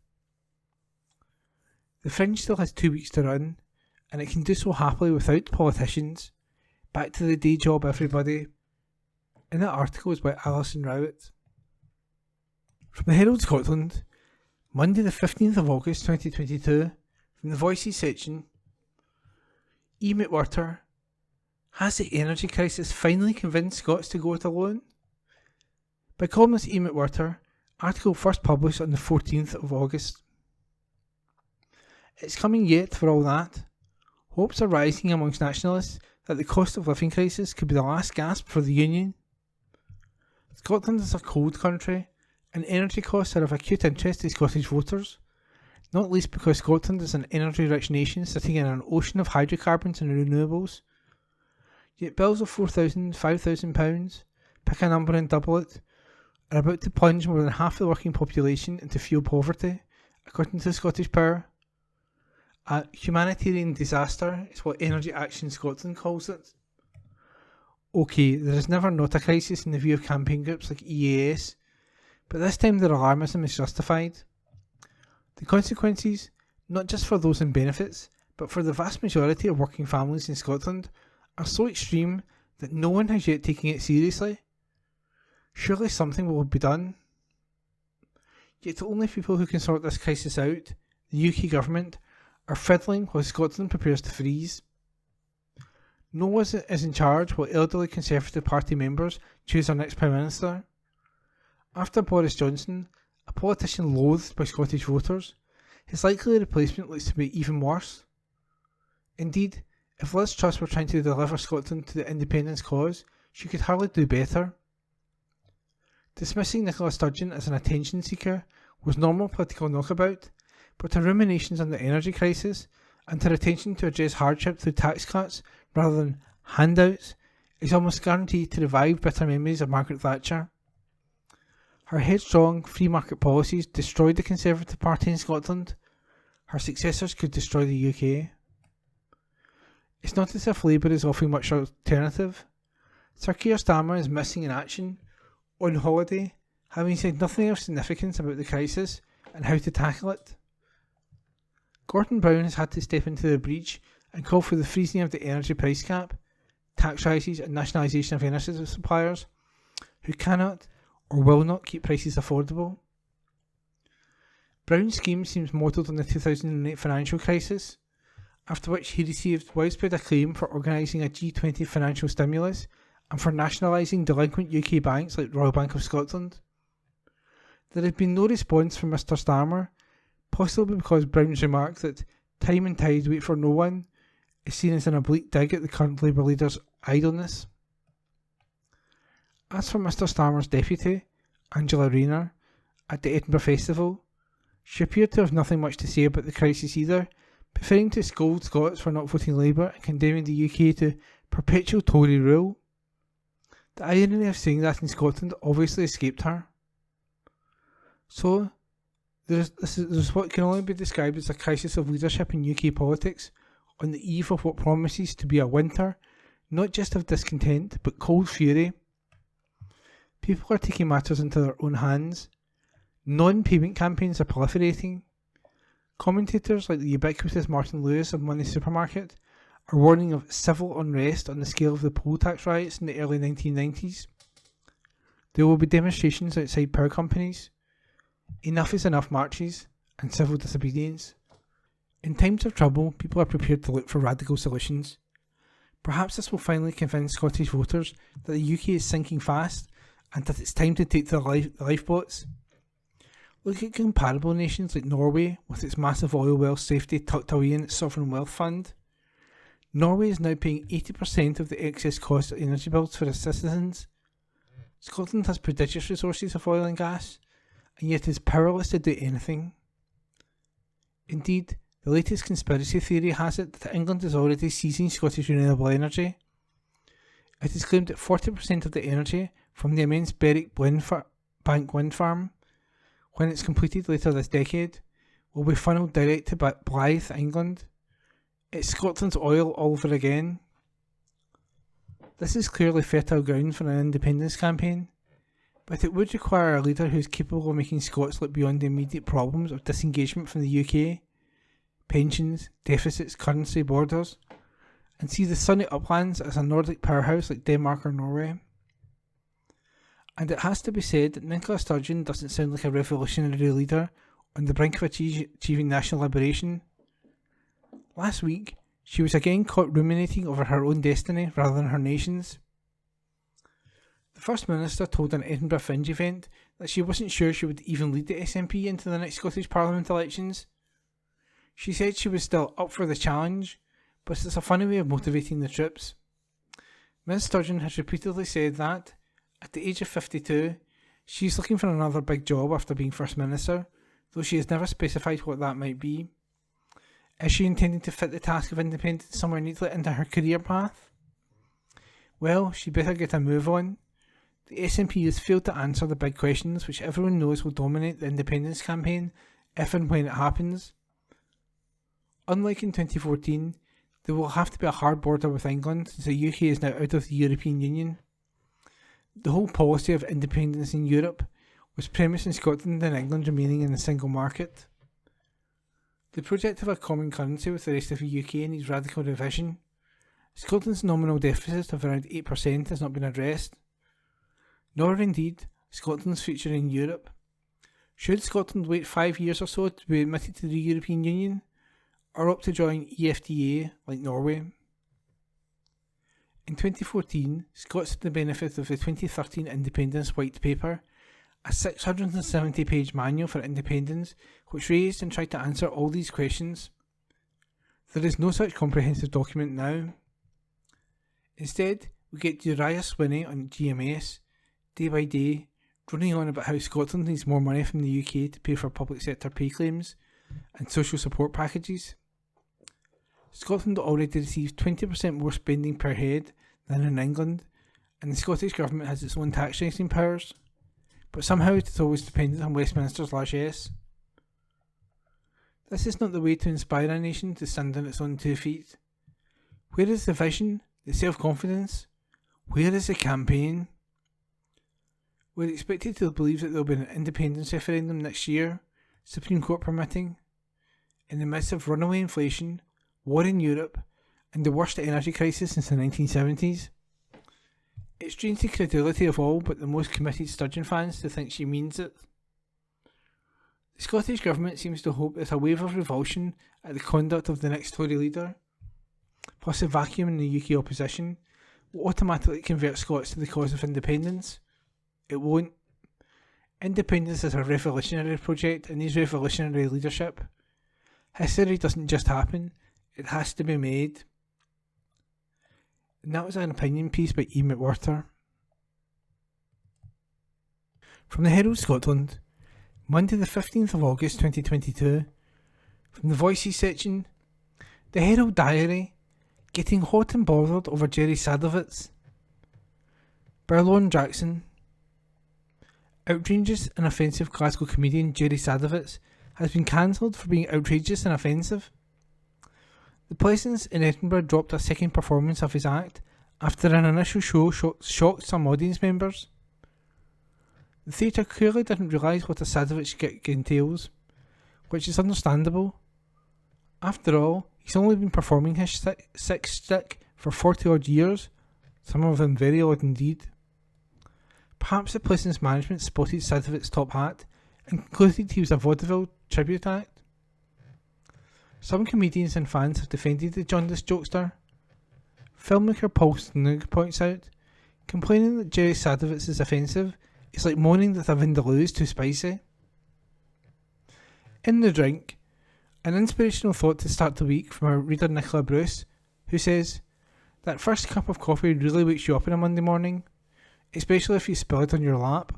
The Fringe still has 2 weeks to run, and it can do so happily without politicians. Back to the day job, everybody. And that article is by Alison Rowett. From the Herald Scotland, Monday the 15th of August 2022, from the Voices section. E. McWhirter, has the energy crisis finally convinced Scots to go it alone? By columnist E. McWhirter, article first published on the 14th of August. It's coming yet for all that. Hopes are rising amongst nationalists that the cost of living crisis could be the last gasp for the Union. Scotland is a cold country, and energy costs are of acute interest to Scottish voters, not least because Scotland is an energy-rich nation sitting in an ocean of hydrocarbons and renewables. Yet bills of £4,000, £5,000, pick a number and double it, are about to plunge more than half the working population into fuel poverty, according to Scottish Power. A humanitarian disaster is what Energy Action Scotland calls it. OK, there is never not a crisis in the view of campaign groups like EAS, but this time their alarmism is justified. The consequences, not just for those in benefits, but for the vast majority of working families in Scotland, are so extreme that no one has yet taken it seriously. Surely something will be done. Yet the only people who can sort this crisis out, the UK government, are fiddling while Scotland prepares to freeze. No one is in charge while elderly Conservative Party members choose their next Prime Minister. After Boris Johnson, a politician loathed by Scottish voters, his likely replacement looks to be even worse. Indeed, if Liz Truss were trying to deliver Scotland to the independence cause, she could hardly do better. Dismissing Nicola Sturgeon as an attention seeker was normal political knockabout, but her ruminations on the energy crisis and her attention to address hardship through tax cuts rather than handouts is almost guaranteed to revive bitter memories of Margaret Thatcher. Her headstrong, free market policies destroyed the Conservative Party in Scotland. Her successors could destroy the UK. It's not as if Labour is offering much alternative. Sir Keir Starmer is missing in action, on holiday, having said nothing of significance about the crisis and how to tackle it. Gordon Brown has had to step into the breach and call for the freezing of the energy price cap, tax rises and nationalisation of energy suppliers who cannot or will not keep prices affordable. Brown's scheme seems modelled on the 2008 financial crisis, after which he received widespread acclaim for organising a G20 financial stimulus and for nationalising delinquent UK banks like Royal Bank of Scotland. There has been no response from Mr Starmer, possibly because Brown's remark that time and tide wait for no one is seen as an oblique dig at the current Labour leader's idleness. As for Mr Starmer's deputy, Angela Rayner, at the Edinburgh Festival, she appeared to have nothing much to say about the crisis either, preferring to scold Scots for not voting Labour and condemning the UK to perpetual Tory rule. The irony of saying that in Scotland obviously escaped her. So, there's what can only be described as a crisis of leadership in UK politics on the eve of what promises to be a winter, not just of discontent, but cold fury. People are taking matters into their own hands. Non-payment campaigns are proliferating. Commentators like the ubiquitous Martin Lewis of Money Supermarket are warning of civil unrest on the scale of the poll tax riots in the early 1990s. There will be demonstrations outside power companies, enough is enough marches, and civil disobedience. In times of trouble, people are prepared to look for radical solutions. Perhaps this will finally convince Scottish voters that the UK is sinking fast and that it's time to take to the lifeboats. Look at comparable nations like Norway with its massive oil well safety tucked away in its sovereign wealth fund. Norway is now paying 80% of the excess cost of energy bills for its citizens. Scotland has prodigious resources of oil and gas, and yet is powerless to do anything. Indeed, the latest conspiracy theory has it that England is already seizing Scottish renewable energy. It is claimed that 40% of the energy from the immense Berwick Bank wind farm, when it's completed later this decade, will be funneled direct to Blyth, England. It's Scotland's oil all over again. This is clearly fertile ground for an independence campaign, but it would require a leader who is capable of making Scots look beyond the immediate problems of disengagement from the UK, pensions, deficits, currency, borders, and see the sunny uplands as a Nordic powerhouse like Denmark or Norway. And it has to be said that Nicola Sturgeon doesn't sound like a revolutionary leader on the brink of achieving national liberation. Last week, she was again caught ruminating over her own destiny rather than her nation's. The First Minister told an Edinburgh Fringe event that she wasn't sure she would even lead the SNP into the next Scottish Parliament elections. She said she was still up for the challenge, but it's a funny way of motivating the troops. Ms Sturgeon has repeatedly said that, at the age of 52, she's looking for another big job after being First Minister, though she has never specified what that might be. Is she intending to fit the task of independence somewhere neatly into her career path? Well, she better get a move on. The SNP has failed to answer the big questions which everyone knows will dominate the independence campaign if and when it happens. Unlike in 2014, there will have to be a hard border with England since the UK is now out of the European Union. The whole policy of independence in Europe was premised in Scotland and England remaining in the single market. The project of a common currency with the rest of the UK needs radical revision. Scotland's nominal deficit of around 8% has not been addressed, nor indeed Scotland's future in Europe. Should Scotland wait 5 years or so to be admitted to the European Union, or opt to join EFTA like Norway? In 2014, Scots had the benefit of the 2013 Independence White Paper, a 670-page manual for independence which raised and tried to answer all these questions. There is no such comprehensive document now. Instead, we get Uriah Swinney on GMS, day by day, droning on about how Scotland needs more money from the UK to pay for public sector pay claims and social support packages. Scotland already receives 20% more spending per head than in England, and the Scottish Government has its own tax raising powers, but somehow it is always dependent on Westminster's largesse. This is not the way to inspire a nation to stand on its own 2 feet. Where is the vision, the self-confidence? Where is the campaign? We're expected to believe that there will be an independence referendum next year, Supreme Court permitting, in the midst of runaway inflation, war in Europe, and the worst energy crisis since the 1970s. It strains the credulity of all but the most committed Sturgeon fans to think she means it. The Scottish Government seems to hope that a wave of revulsion at the conduct of the next Tory leader, plus a vacuum in the UK opposition, will automatically convert Scots to the cause of independence. It won't. Independence is a revolutionary project and needs revolutionary leadership. History doesn't just happen, it has to be made. And that was an opinion piece by E. McWhirter. From the Herald Scotland, Monday the 15th of August 2022, from the Voices section, the Herald Diary, getting hot and bothered over Jerry Sadowitz. Burlon Jackson. Outrageous and offensive Glasgow comedian Jerry Sadowitz has been cancelled for being outrageous and offensive. The Pleasance in Edinburgh dropped a second performance of his act after an initial show shocked some audience members. The theatre clearly didn't realise what a Sadowitz gig entails, which is understandable. After all, he's only been performing his sixth stick for 40 odd years, some of them very odd indeed. Perhaps the prison's management spotted Sadovic's top hat and concluded he was a vaudeville tribute act. Some comedians and fans have defended the jaundiced jokester. Filmmaker Paul Snoog points out, complaining that Jerry Sadovitz is offensive is like moaning that a vindaloo is too spicy. In The Drink, an inspirational thought to start the week from our reader Nicola Bruce, who says, that first cup of coffee really wakes you up on a Monday morning, especially if you spill it on your lap.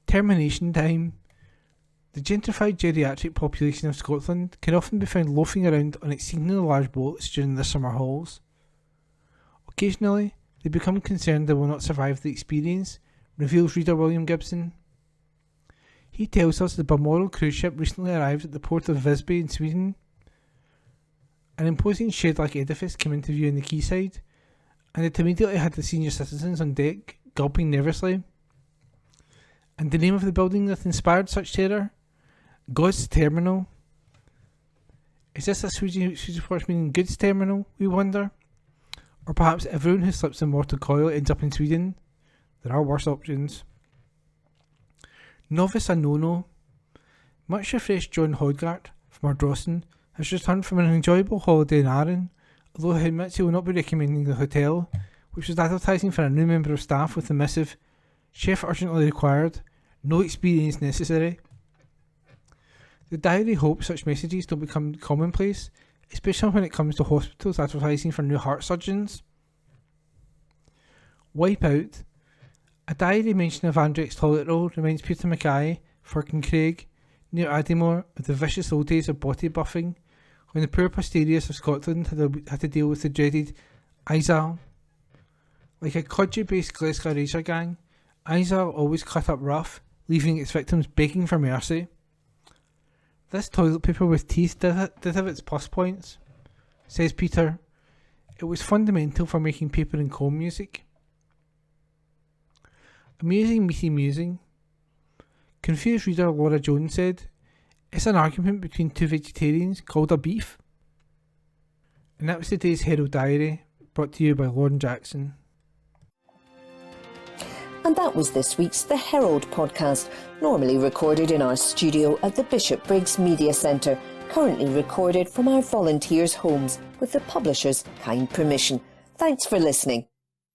Termination time. The gentrified geriatric population of Scotland can often be found loafing around on exceedingly large boats during the summer hauls. Occasionally, they become concerned they will not survive the experience, reveals reader William Gibson. He tells us the Balmoral cruise ship recently arrived at the port of Visby in Sweden. An imposing shed-like edifice came into view on the quayside, and it immediately had the senior citizens on deck gulping nervously. And the name of the building that inspired such terror? God's Terminal. Is this a Swedish word meaning goods terminal, we wonder? Or perhaps everyone who slips in mortal coil ends up in Sweden? There are worse options. Novice Anono. Much refreshed John Hodgart from Ardrossan has returned from an enjoyable holiday in Arran, although he admits he will not be recommending the hotel, which was advertising for a new member of staff with the missive, "Chef urgently required, no experience necessary." The diary hopes such messages don't become commonplace, especially when it comes to hospitals advertising for new heart surgeons. Wipeout. A diary mention of Andrex toilet roll reminds Peter Mackay, Firkin-Craig, near Addymore of the vicious old days of body buffing, when the poor posteriors of Scotland had to deal with the dreaded Izal. Like a Codgy-based Glasgow razor gang, Izal always cut up rough, leaving its victims begging for mercy. This toilet paper with teeth did have its plus points. Says Peter, it was fundamental for making paper and comb music. Amusing meaty musing. Confused reader Laura Jones said, it's an argument between two vegetarians called a beef. And that was today's Herald Diary, brought to you by Lauren Jackson. And that was this week's The Herald podcast, normally recorded in our studio at the Bishopbriggs Media Centre, currently recorded from our volunteers' homes with the publisher's kind permission. Thanks for listening.